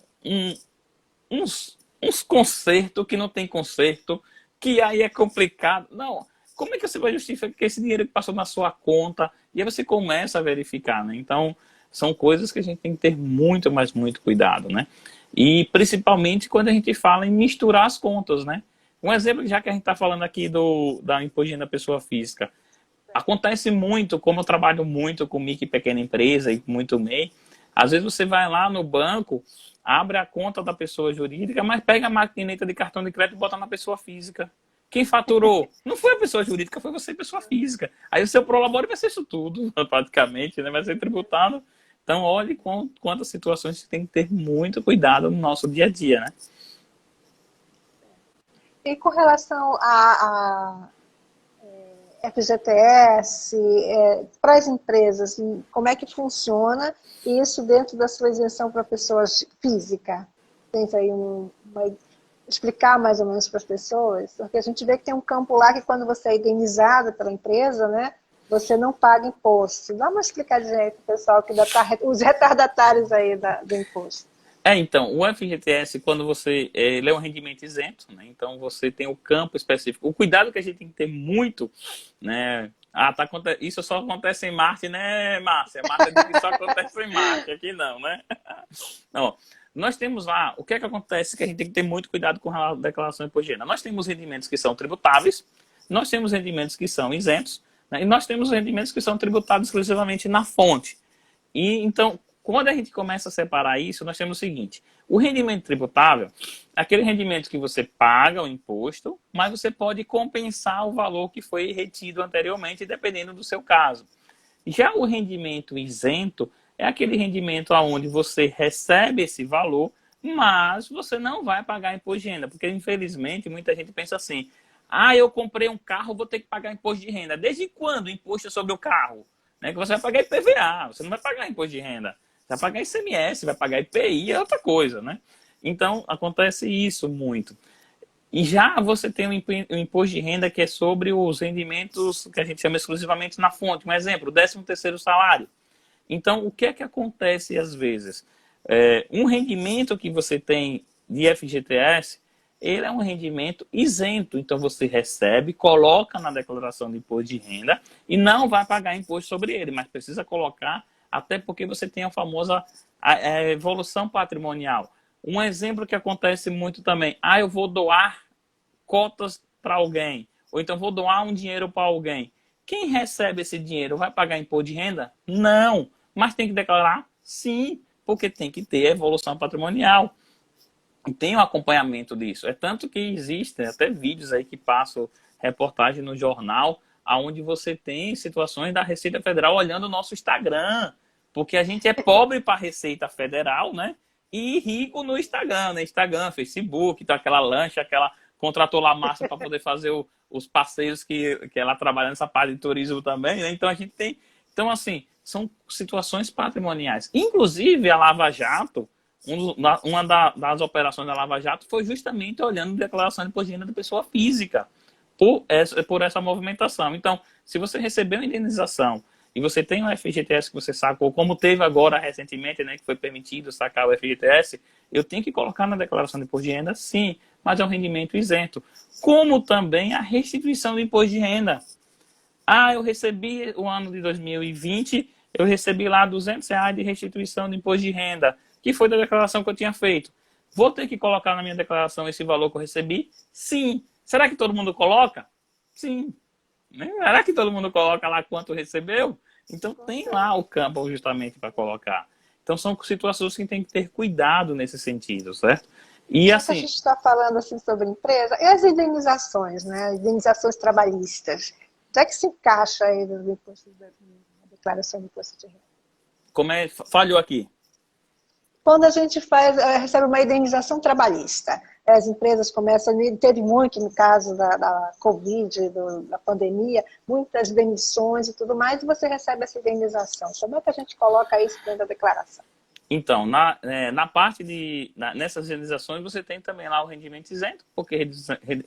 consertos que não tem conserto, que aí é complicado. Não, como é que você vai justificar que esse dinheiro que passou na sua conta? E aí você começa a verificar, né? Então, são coisas que a gente tem que ter muito, mas muito cuidado, né? E principalmente quando a gente fala em misturar as contas, né? Um exemplo, já que a gente está falando aqui da imposto de renda da pessoa física. Acontece muito, como eu trabalho muito com micro e pequena empresa e muito MEI, às vezes você vai lá no banco, abre a conta da pessoa jurídica, mas pega a maquineta de cartão de crédito e bota na pessoa física. Quem faturou? Não foi a pessoa jurídica, foi você, pessoa física. Aí o seu Prolabore vai ser isso tudo, praticamente, né? Vai ser tributado. Então, olhe quantas situações você tem que ter muito cuidado no nosso dia a dia, né? E com relação a FGTS, para as empresas, como é que funciona isso dentro da sua isenção para pessoas físicas? Tem aí explicar mais ou menos para as pessoas, porque a gente vê que tem um campo lá que quando você é indenizado pela empresa, né, você não paga imposto. Dá uma explicadinha aí para o pessoal que os retardatários aí do imposto. Então, o FGTS, quando ele é um rendimento isento, né? Então você tem o campo específico. O cuidado que a gente tem que ter muito, né? Isso só acontece em Marte, né, Márcia? Márcia diz que só acontece em Marte, aqui não, né? Não. Nós temos lá, o que é que acontece que a gente tem que ter muito cuidado com a declaração de imposto de renda. Nós temos rendimentos que são tributáveis, nós temos rendimentos que são isentos, né? E nós temos rendimentos que são tributados exclusivamente na fonte. E então, quando a gente começa a separar isso, nós temos o seguinte: o rendimento tributável é aquele rendimento que você paga o imposto, mas você pode compensar o valor que foi retido anteriormente, dependendo do seu caso. Já o rendimento isento é aquele rendimento onde você recebe esse valor, mas você não vai pagar imposto de renda, porque infelizmente muita gente pensa assim: eu comprei um carro, vou ter que pagar imposto de renda. Desde quando o imposto é sobre o carro? Né? Que você vai pagar IPVA, você não vai pagar imposto de renda. Você vai pagar ICMS, vai pagar IPI, é outra coisa, né? Então, acontece isso muito. E já você tem o imposto de renda que é sobre os rendimentos que a gente chama exclusivamente na fonte. Um exemplo, o 13º salário. Então, o que é que acontece às vezes? Um rendimento que você tem de FGTS, ele é um rendimento isento. Então, você recebe, coloca na declaração de imposto de renda e não vai pagar imposto sobre ele, mas precisa colocar, até porque você tem a famosa evolução patrimonial. Um exemplo que acontece muito também, eu vou doar cotas para alguém, ou então vou doar um dinheiro para alguém. Quem recebe esse dinheiro vai pagar imposto de renda? Não, mas tem que declarar? Sim, porque tem que ter evolução patrimonial. Tem um acompanhamento disso. É tanto que existem até vídeos aí que passam reportagem no jornal, onde você tem situações da Receita Federal olhando o nosso Instagram. Porque a gente é pobre para a Receita Federal, né? E rico no Instagram, né? Instagram, Facebook, então aquela lancha, contratou lá a Márcia para poder fazer os passeios que ela trabalha nessa parte de turismo também, né? Então a gente tem. Então, assim, são situações patrimoniais. Inclusive, a Lava Jato, uma das operações da Lava Jato foi justamente olhando a declaração de imposto de renda da pessoa física por essa movimentação. Então, se você recebeu uma indenização e você tem um FGTS que você sacou, como teve agora recentemente, né, que foi permitido sacar o FGTS, eu tenho que colocar na declaração de imposto de renda, sim, mas é um rendimento isento. Como também a restituição do imposto de renda. Eu recebi o ano de 2020, eu recebi lá R$200 de restituição de imposto de renda, que foi da declaração que eu tinha feito. Vou ter que colocar na minha declaração esse valor que eu recebi? Sim. Será que todo mundo coloca? Sim. Será que todo mundo coloca lá quanto recebeu? Então tem lá o campo justamente para colocar. Então são situações que tem que ter cuidado nesse sentido, certo? E assim, a gente está falando assim sobre empresa, e as indenizações, né? Indenizações trabalhistas. Onde é que se encaixa aí no imposto na declaração de imposto de renda? Como falhou aqui? Quando a gente recebe uma indenização trabalhista, as empresas começam, teve muito no caso da Covid, da pandemia, muitas demissões e tudo mais, e você recebe essa indenização. Como é que a gente coloca isso dentro da declaração? Então, nessas indenizações você tem também lá o rendimento isento, porque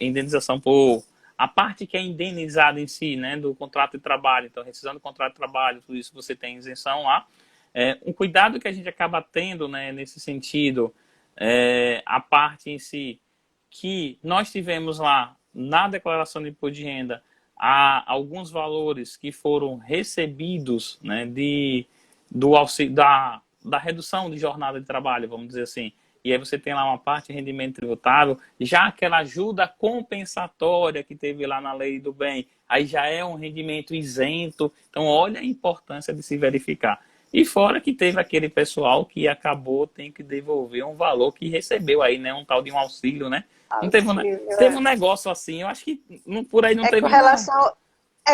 indenização por a parte que é indenizada em si, né, do contrato de trabalho, então rescisão do contrato de trabalho, tudo isso você tem isenção lá. Um cuidado que a gente acaba tendo, né, nesse sentido, a parte em si, que nós tivemos lá na declaração de imposto de renda alguns valores que foram recebidos, né, do auxílio, da redução de jornada de trabalho, vamos dizer assim. E aí você tem lá uma parte de rendimento tributável, já aquela ajuda compensatória que teve lá na lei do bem, aí já é um rendimento isento. Então, olha a importância de se verificar. E fora que teve aquele pessoal que acabou tendo que devolver um valor que recebeu aí, né? Um tal de um auxílio, né? Não teve um negócio assim, eu acho que por aí não teve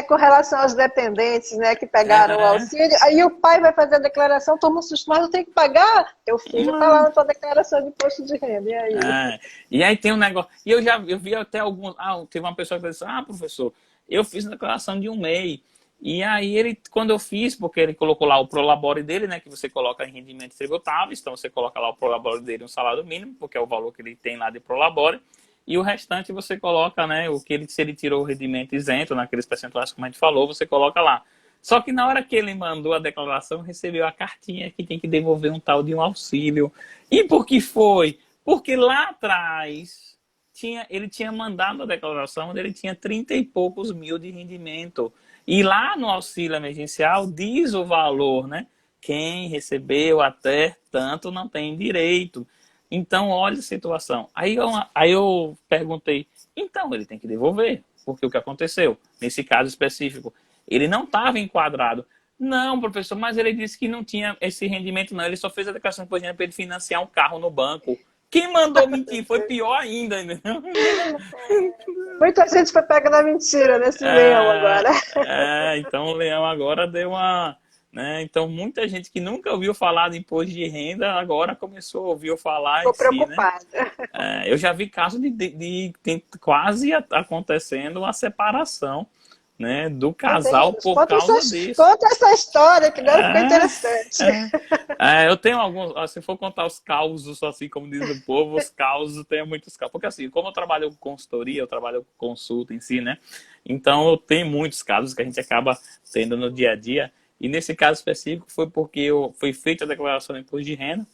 com relação aos dependentes, né, que pegaram o auxílio, aí o pai vai fazer a declaração, toma um susto, mas eu tenho que pagar? Teu filho está lá na tua declaração de imposto de renda, e aí? E aí tem um negócio, e eu vi até alguns, teve uma pessoa que disse, professor, eu fiz a declaração de um MEI, e aí quando eu fiz, porque ele colocou lá o prolabore dele, né, que você coloca em rendimentos tributáveis, então você coloca lá o prolabore dele, um salário mínimo, porque é o valor que ele tem lá de prolabore, e o restante você coloca, né, se ele tirou o rendimento isento, naqueles percentuais como a gente falou, você coloca lá. Só que na hora que ele mandou a declaração, recebeu a cartinha que tem que devolver um tal de um auxílio. E por que foi? Porque lá atrás ele tinha mandado a declaração onde ele tinha 30 e poucos mil de rendimento. E lá no auxílio emergencial diz o valor, né? Quem recebeu até tanto não tem direito. Então, olha a situação. Aí eu perguntei, então ele tem que devolver, porque o que aconteceu? Nesse caso específico, ele não estava enquadrado. Não, professor, mas ele disse que não tinha esse rendimento, não. Ele só fez a declaração de imposto de renda para ele financiar um carro no banco. Quem mandou mentir foi pior ainda, entendeu? Muita gente foi pega na mentira nesse leão agora. Então o leão agora deu uma... Né? Então, muita gente que nunca ouviu falar de imposto de renda, agora começou a ouvir falar. Estou preocupada. Né? Eu já vi casos de quase acontecendo uma separação, né, do casal por causa disso. Conta essa história, que agora ficou interessante. Eu tenho alguns, se for contar os causos, assim como diz o povo, os causos, tem muitos causos. Porque assim, como eu trabalho com consultoria, eu trabalho com consulta em si, né? Então, eu tenho muitos casos que a gente acaba tendo no dia a dia. E nesse caso específico foi porque foi feita a declaração de imposto de renda.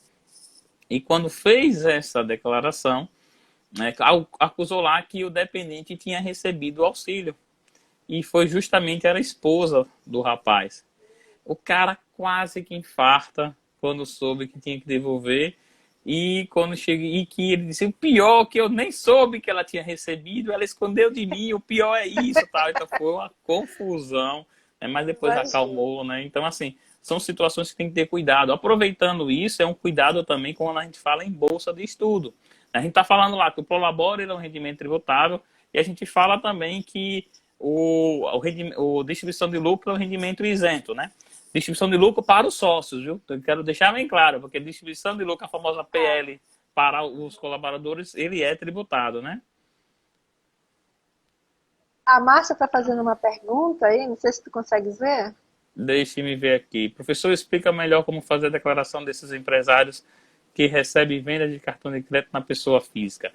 E quando fez essa declaração, né, acusou lá que o dependente tinha recebido o auxílio. E foi justamente era a esposa do rapaz. O cara quase que infarta quando soube que tinha que devolver. E quando cheguei, e que ele disse, o pior é que eu nem soube que ela tinha recebido, ela escondeu de mim, o pior é isso, tal. Então foi uma confusão, né? Mas depois acalmou, né? Então, assim, são situações que tem que ter cuidado. Aproveitando isso, é um cuidado também quando a gente fala em bolsa de estudo. A gente está falando lá que o Prolabore é um rendimento tributável, e a gente fala também que o distribuição de lucro é um rendimento isento, né? Distribuição de lucro para os sócios, viu? Eu quero deixar bem claro, porque distribuição de lucro, a famosa PL, para os colaboradores, ele é tributado, né? A Márcia está fazendo uma pergunta aí, não sei se tu consegue ver. Deixe-me ver aqui. Professor, explica melhor como fazer a declaração desses empresários que recebem vendas de cartão de crédito na pessoa física.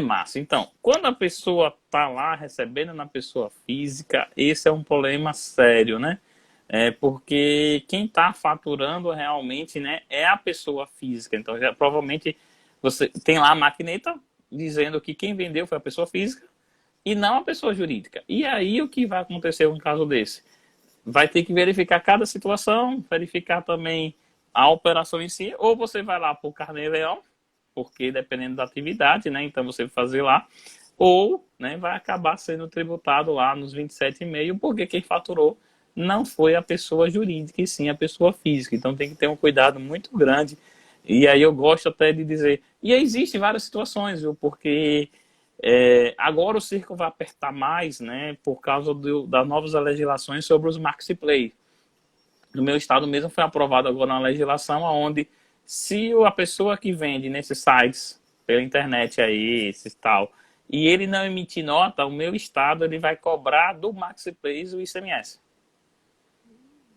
Márcia, então, quando a pessoa está lá recebendo na pessoa física, esse é um problema sério, né? Porque quem está faturando realmente, né, é a pessoa física. Então, provavelmente, você tem lá a maquineta dizendo que quem vendeu foi a pessoa física e não a pessoa jurídica. E aí, o que vai acontecer em um caso desse? Vai ter que verificar cada situação, verificar também a operação em si, ou você vai lá para o Carnê-Leão, porque dependendo da atividade, né, então você vai fazer lá, ou, né, vai acabar sendo tributado lá nos 27,5%, porque quem faturou não foi a pessoa jurídica, e sim a pessoa física. Então tem que ter um cuidado muito grande. E aí eu gosto até de dizer... E existem várias situações, viu? Porque agora o circo vai apertar mais, né? Por causa das novas legislações sobre os marketplace. No meu estado mesmo foi aprovado agora uma legislação onde se a pessoa que vende nesses sites, pela internet aí, esses tal, e ele não emitir nota, o meu estado ele vai cobrar do marketplace o ICMS.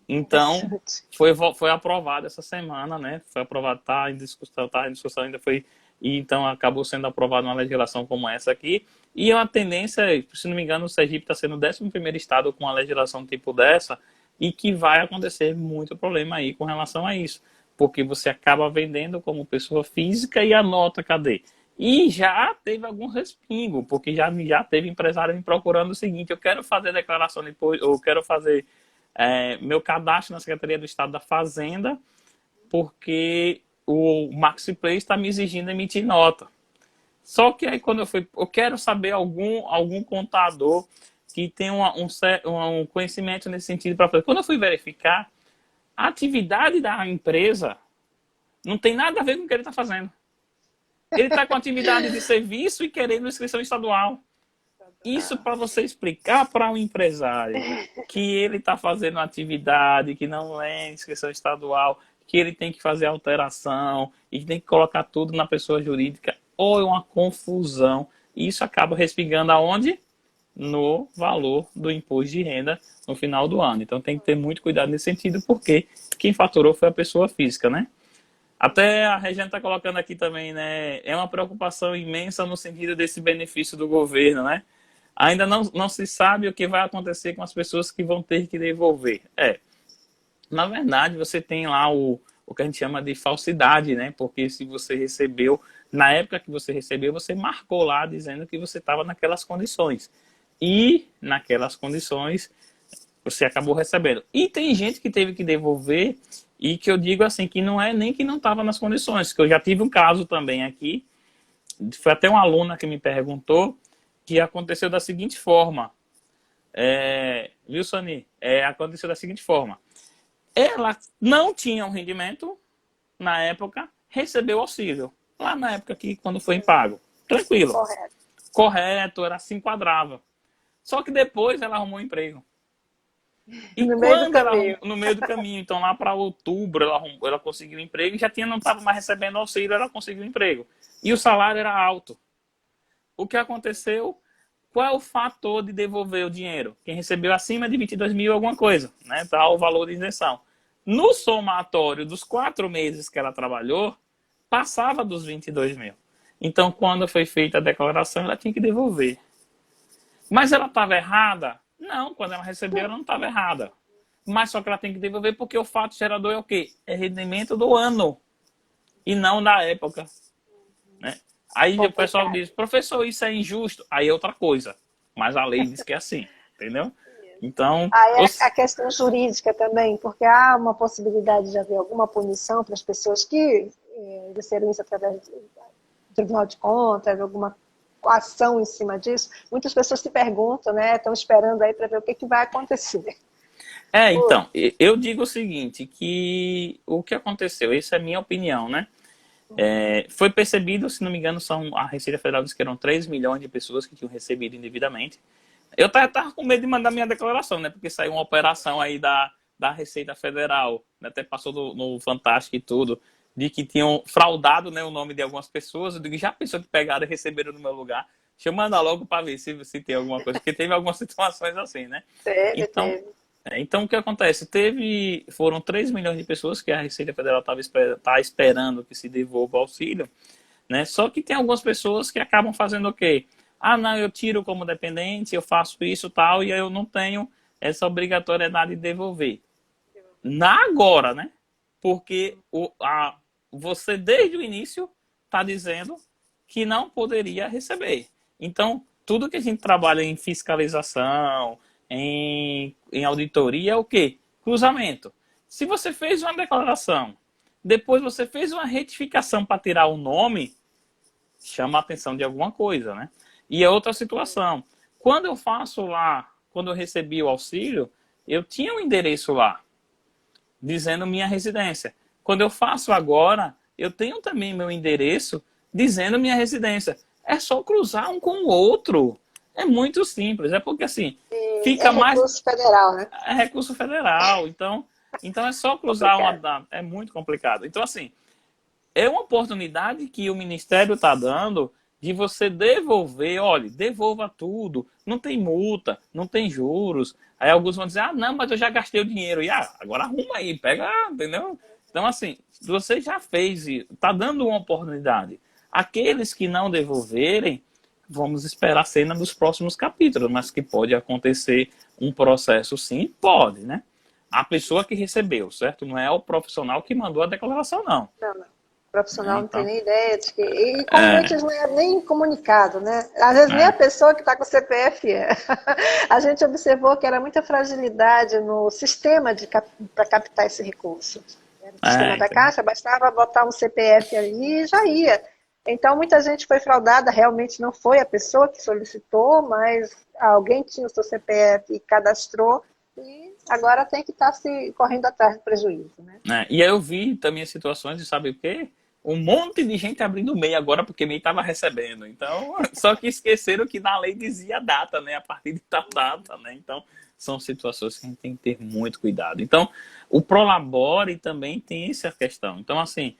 Então, foi aprovado essa semana, né? Foi aprovado, está em discussão ainda foi, e então acabou sendo aprovada uma legislação como essa aqui. E a tendência, se não me engano, o Sergipe está sendo o 11º estado com uma legislação tipo dessa, e que vai acontecer muito problema aí com relação a isso. Porque você acaba vendendo como pessoa física e a nota, cadê? E já teve algum respingo, porque já teve empresário me procurando o seguinte, eu quero fazer declaração depois, eu quero fazer meu cadastro na Secretaria do Estado da Fazenda, porque o marketplace está me exigindo emitir nota. Só que aí quando eu quero saber algum contador que tem um conhecimento nesse sentido para fazer. Quando eu fui verificar, a atividade da empresa não tem nada a ver com o que ele está fazendo. Ele está com atividade de serviço e querendo inscrição estadual. Isso para você explicar para um empresário que ele está fazendo atividade, que não é inscrição estadual, que ele tem que fazer alteração e que tem que colocar tudo na pessoa jurídica, ou é uma confusão. E isso acaba respingando aonde? No valor do imposto de renda no final do ano. Então tem que ter muito cuidado nesse sentido, porque quem faturou foi a pessoa física, né? Até a Regina está colocando aqui também, né? É uma preocupação imensa no sentido desse benefício do governo, né? Ainda não se sabe o que vai acontecer com as pessoas que vão ter que devolver. Na verdade, você tem lá o que a gente chama de falsidade, né? Porque se você recebeu, na época que você recebeu, você marcou lá dizendo que você estava naquelas condições. E naquelas condições, você acabou recebendo. E tem gente que teve que devolver, e que eu digo assim, que não é nem que não estava nas condições, que eu já tive um caso também aqui, foi até uma aluna que me perguntou, que aconteceu da seguinte forma. Viu, Sani? Aconteceu da seguinte forma. Ela não tinha um rendimento na época, recebeu auxílio. Lá na época que quando foi pago. Tranquilo. Correto, ela se enquadrava. Só que depois ela arrumou um emprego. E no meio do caminho, então lá para outubro ela conseguiu um emprego e não estava mais recebendo auxílio, ela conseguiu um emprego. E o salário era alto. O que aconteceu? Qual é o fator de devolver o dinheiro? Quem recebeu acima de 22 mil alguma coisa, né? Tá o valor de isenção. No somatório dos 4 meses que ela trabalhou, passava dos 22 mil. Então, quando foi feita a declaração, ela tinha que devolver. Mas ela estava errada? Não, quando ela recebeu, ela não estava errada. Mas só que ela tem que devolver porque o fato gerador é o quê? É rendimento do ano e não da época, né? Aí o pessoal diz, professor, isso é injusto. Aí é outra coisa. Mas a lei diz que é assim, entendeu? Então... Aí é a questão jurídica também, porque há uma possibilidade de haver alguma punição para as pessoas que receberam isso através do Tribunal de Contas, alguma ação em cima disso. Muitas pessoas se perguntam, né? Estão esperando aí para ver o que vai acontecer. Então, eu digo o seguinte, que o que aconteceu, essa é a minha opinião, né? Foi percebido, se não me engano, a Receita Federal disse que eram 3 milhões de pessoas que tinham recebido indevidamente. Eu tava com medo de mandar minha declaração, né? Porque saiu uma operação aí da Receita Federal, né? Até passou no Fantástico e tudo, de que tinham fraudado, né, o nome de algumas pessoas. Eu digo, já pensou que pegaram e receberam no meu lugar? Deixa eu mandar logo para ver se tem alguma coisa, porque teve algumas situações assim, né? Teve. Então, o que acontece? Foram 3 milhões de pessoas que a Receita Federal tá esperando que se devolva o auxílio, né? Só que tem algumas pessoas que acabam fazendo o quê? Ah, não, eu tiro como dependente, eu faço isso e tal, e eu não tenho essa obrigatoriedade de devolver. Agora, né? Porque você, desde o início, está dizendo que não poderia receber. Então, tudo que a gente trabalha em fiscalização, em auditoria, é o quê? Cruzamento. Se você fez uma declaração, depois você fez uma retificação para tirar o nome, chama a atenção de alguma coisa, né? E é outra situação. Quando eu faço lá, quando eu recebi o auxílio, eu tinha um endereço lá, dizendo minha residência. Quando eu faço agora, eu tenho também meu endereço dizendo minha residência. É só cruzar um com o outro. É muito simples. É porque assim, fica mais... É recurso federal, né? É recurso federal. Então é só cruzar uma data. É muito complicado. Então assim, é uma oportunidade que o Ministério está dando de você devolver. Olha, devolva tudo. Não tem multa, não tem juros. Aí alguns vão dizer, ah, não, mas eu já gastei o dinheiro. E agora arruma aí, pega, entendeu? Então assim, você já fez e está dando uma oportunidade. Aqueles que não devolverem, vamos esperar a cena dos próximos capítulos, mas que pode acontecer um processo sim, pode, né? A pessoa que recebeu, certo? Não é o profissional que mandou a declaração, não. Não. O profissional não tem nem ideia de que... E comumente não é nem comunicado, né? Às vezes nem a pessoa que está com o CPF é. A gente observou que era muita fragilidade no sistema para captar esse recurso. No sistema da Caixa, bastava botar um CPF ali e já ia. Então, muita gente foi fraudada, realmente não foi a pessoa que solicitou, mas alguém tinha o seu CPF e cadastrou, e agora tem que estar se correndo atrás do prejuízo, né? E aí eu vi também as situações de, sabe o quê? Um monte de gente abrindo MEI agora, porque MEI estava recebendo. Então, só que esqueceram que na lei dizia a data, né? A partir de tal data, né? Então, são situações que a gente tem que ter muito cuidado. Então, o Prolabore também tem essa questão. Então, assim,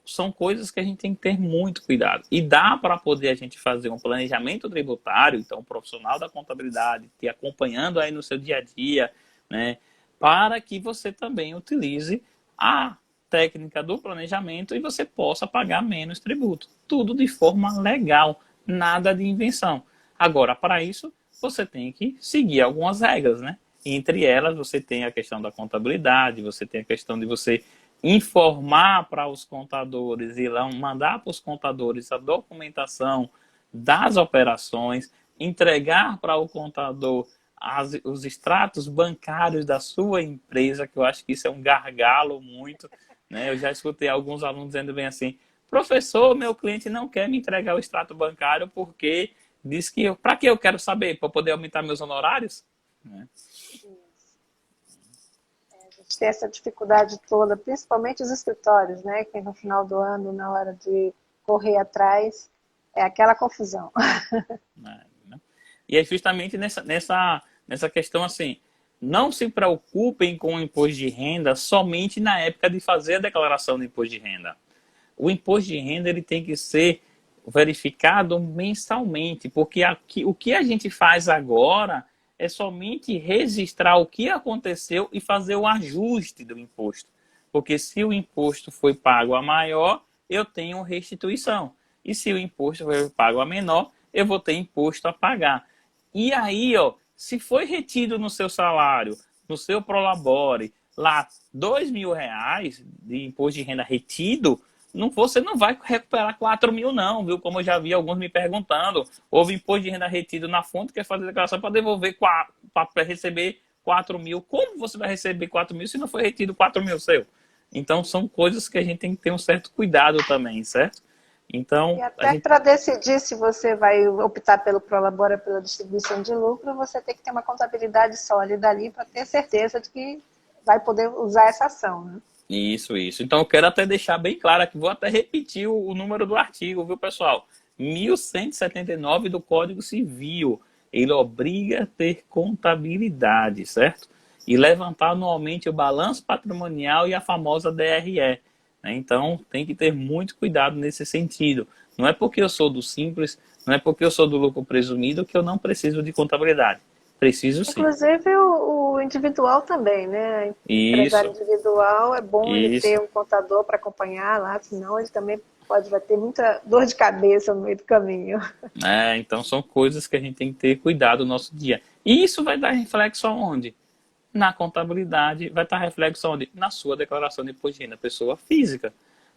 são coisas que a gente tem que ter muito cuidado. E dá para poder a gente fazer um planejamento tributário, então o profissional da contabilidade te acompanhando aí no seu dia a dia, né, para que você também utilize a técnica do planejamento e você possa pagar menos tributo. Tudo de forma legal, nada de invenção. Agora, para isso, você tem que seguir algumas regras, né? Entre elas, você tem a questão da contabilidade, você tem a questão de você informar para os contadores e mandar para os contadores a documentação das operações, entregar para o contador os extratos bancários da sua empresa, que eu acho que isso é um gargalo muito, né? Eu já escutei alguns alunos dizendo bem assim, professor, meu cliente não quer me entregar o extrato bancário porque diz que, para que eu quero saber? Para poder aumentar meus honorários? Né? Tem essa dificuldade toda, principalmente os escritórios, né? Que no final do ano, na hora de correr atrás, é aquela confusão. E é justamente nessa questão assim, não se preocupem com o imposto de renda somente na época de fazer a declaração do imposto de renda. O imposto de renda ele tem que ser verificado mensalmente, porque o que a gente faz agora é somente registrar o que aconteceu e fazer o ajuste do imposto. Porque se o imposto foi pago a maior, eu tenho restituição. E se o imposto foi pago a menor, eu vou ter imposto a pagar. E aí, se foi retido no seu salário, no seu Prolabore, lá R$2.000 de imposto de renda retido, você não vai recuperar 4 mil não, viu? Como eu já vi alguns me perguntando, houve imposto de renda retido na fonte, quer fazer declaração para devolver, para receber 4 mil. Como você vai receber 4 mil se não foi retido 4 mil seu? Então, são coisas que a gente tem que ter um certo cuidado também, certo? Então, e até para decidir se você vai optar pelo Prolabora, pela distribuição de lucro, você tem que ter uma contabilidade sólida ali para ter certeza de que vai poder usar essa ação, né? Isso. Então, eu quero até deixar bem claro aqui, vou até repetir o número do artigo, viu, pessoal? 1179 do Código Civil. Ele obriga a ter contabilidade, certo? E levantar anualmente o balanço patrimonial e a famosa DRE. Né? Então, tem que ter muito cuidado nesse sentido. Não é porque eu sou do Simples, não é porque eu sou do lucro presumido que eu não preciso de contabilidade. Preciso sim. Inclusive o individual também, né? O empresário individual, é bom ele ter um contador para acompanhar lá, senão ele também vai ter muita dor de cabeça no meio do caminho. Então são coisas que a gente tem que ter cuidado no nosso dia. E isso vai dar reflexo aonde? Na contabilidade, vai dar reflexo aonde? Na sua declaração de imposto de renda pessoa física.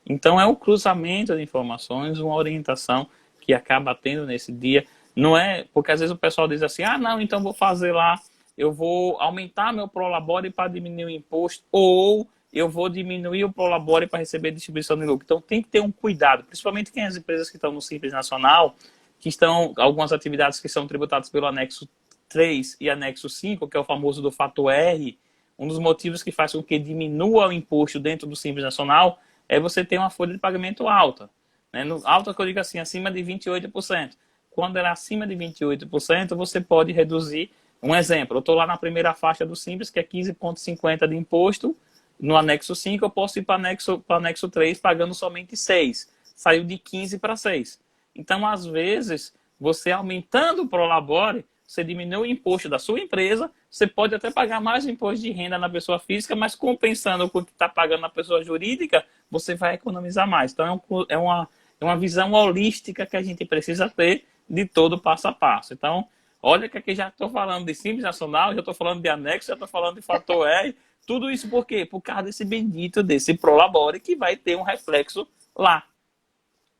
Então é um cruzamento de informações, uma orientação que acaba tendo nesse dia. Não é, porque às vezes o pessoal diz assim, não, então vou fazer lá, eu vou aumentar meu Prolabore para diminuir o imposto, ou eu vou diminuir o Prolabore para receber distribuição de lucro. Então tem que ter um cuidado, principalmente quem as empresas que estão no Simples Nacional, que estão, algumas atividades que são tributadas pelo anexo 3 e anexo 5, que é o famoso do fator R. Um dos motivos que faz com que diminua o imposto dentro do Simples Nacional é você ter uma folha de pagamento alta. Né? Alta que eu digo assim, acima de 28%. Quando ela é acima de 28%, você pode reduzir. Um exemplo, eu estou lá na primeira faixa do Simples, que é 15,50 de imposto. No anexo 5, eu posso ir para o anexo 3 pagando somente 6. Saiu de 15 para 6. Então, às vezes, você aumentando o Prolabore, você diminui o imposto da sua empresa, você pode até pagar mais imposto de renda na pessoa física, mas compensando com o que está pagando na pessoa jurídica, você vai economizar mais. Então, é uma visão holística que a gente precisa ter de todo passo a passo. Então, olha que aqui já estou falando de Simples Nacional, já estou falando de anexo, já estou falando de fator R. Tudo isso por quê? Por causa desse bendito, desse Prolabore, que vai ter um reflexo lá.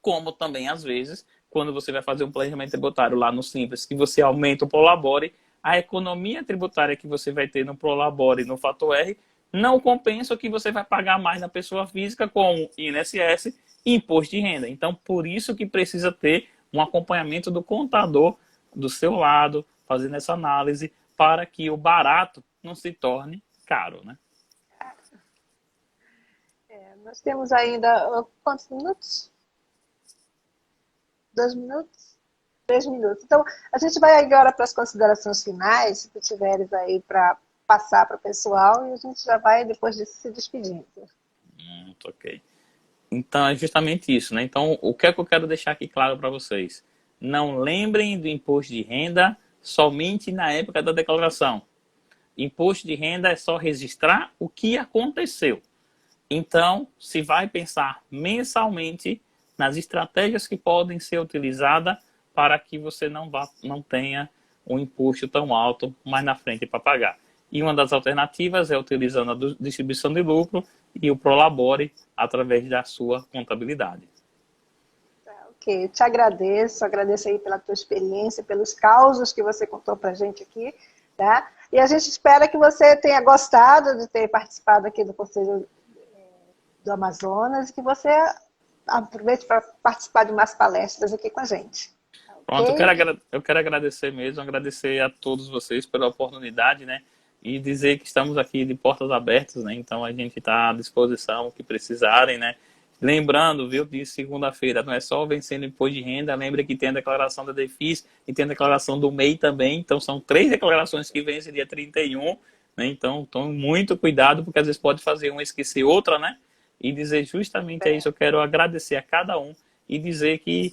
Como também, às vezes, quando você vai fazer um planejamento tributário lá no Simples, que você aumenta o Prolabore, a economia tributária que você vai ter no Prolabore e no fator R não compensa o que você vai pagar mais na pessoa física, como INSS e imposto de renda. Então, por isso que precisa ter um acompanhamento do contador do seu lado, fazendo essa análise, para que o barato não se torne caro, né? Nós temos ainda quantos minutos? 2 minutos? 3 minutos. Então, a gente vai agora para as considerações finais, se tu tiveres aí para passar para o pessoal, e a gente já vai, depois disso, se despedindo. Ok. Então, é justamente isso, né? Então, o que é que eu quero deixar aqui claro para vocês? Não lembrem do imposto de renda somente na época da declaração. Imposto de renda é só registrar o que aconteceu. Então, se vai pensar mensalmente nas estratégias que podem ser utilizadas para que você não tenha um imposto tão alto mais na frente para pagar. E uma das alternativas é utilizando a distribuição de lucro e o Prolabore através da sua contabilidade. Ok, te agradeço aí pela tua experiência, pelos causos que você contou para a gente aqui, tá? E a gente espera que você tenha gostado de ter participado aqui do Conselho do Amazonas e que você aproveite para participar de umas palestras aqui com a gente. Pronto, eu quero agradecer mesmo, agradecer a todos vocês pela oportunidade, né? E dizer que estamos aqui de portas abertas, né? Então a gente está à disposição, o que precisarem, né? Lembrando, viu, de segunda-feira, não é só vencendo imposto de renda, lembra que tem a declaração da DEFIS e tem a declaração do MEI também, então são 3 declarações que vencem dia 31, né? Então, tome muito cuidado, porque às vezes pode fazer uma e esquecer outra, né? E dizer justamente isso, eu quero agradecer a cada um e dizer que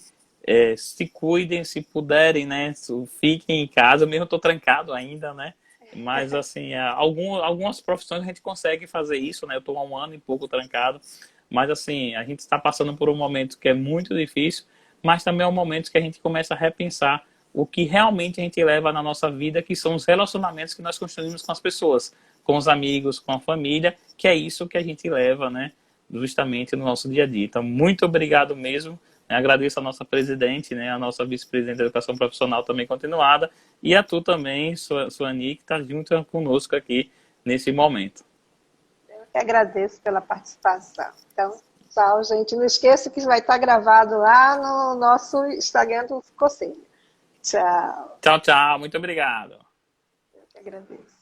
se cuidem, se puderem, né? Fiquem em casa, mesmo eu estou trancado ainda, né? Mas, assim, algumas profissões a gente consegue fazer isso, né? Eu estou há 1 ano e pouco trancado, mas, assim, a gente está passando por um momento que é muito difícil, mas também é um momento que a gente começa a repensar o que realmente a gente leva na nossa vida, que são os relacionamentos que nós construímos com as pessoas, com os amigos, com a família, que é isso que a gente leva, né? justamente no nosso dia a dia. Então, muito obrigado mesmo. Agradeço a nossa presidente, né, a nossa vice-presidente de Educação Profissional também continuada, e a tu também, Suani, que está junto conosco aqui nesse momento. Eu que agradeço pela participação. Então, tchau, gente. Não esqueça que vai estar gravado lá no nosso Instagram do Conselho. Tchau. Tchau, tchau. Muito obrigado. Eu que agradeço.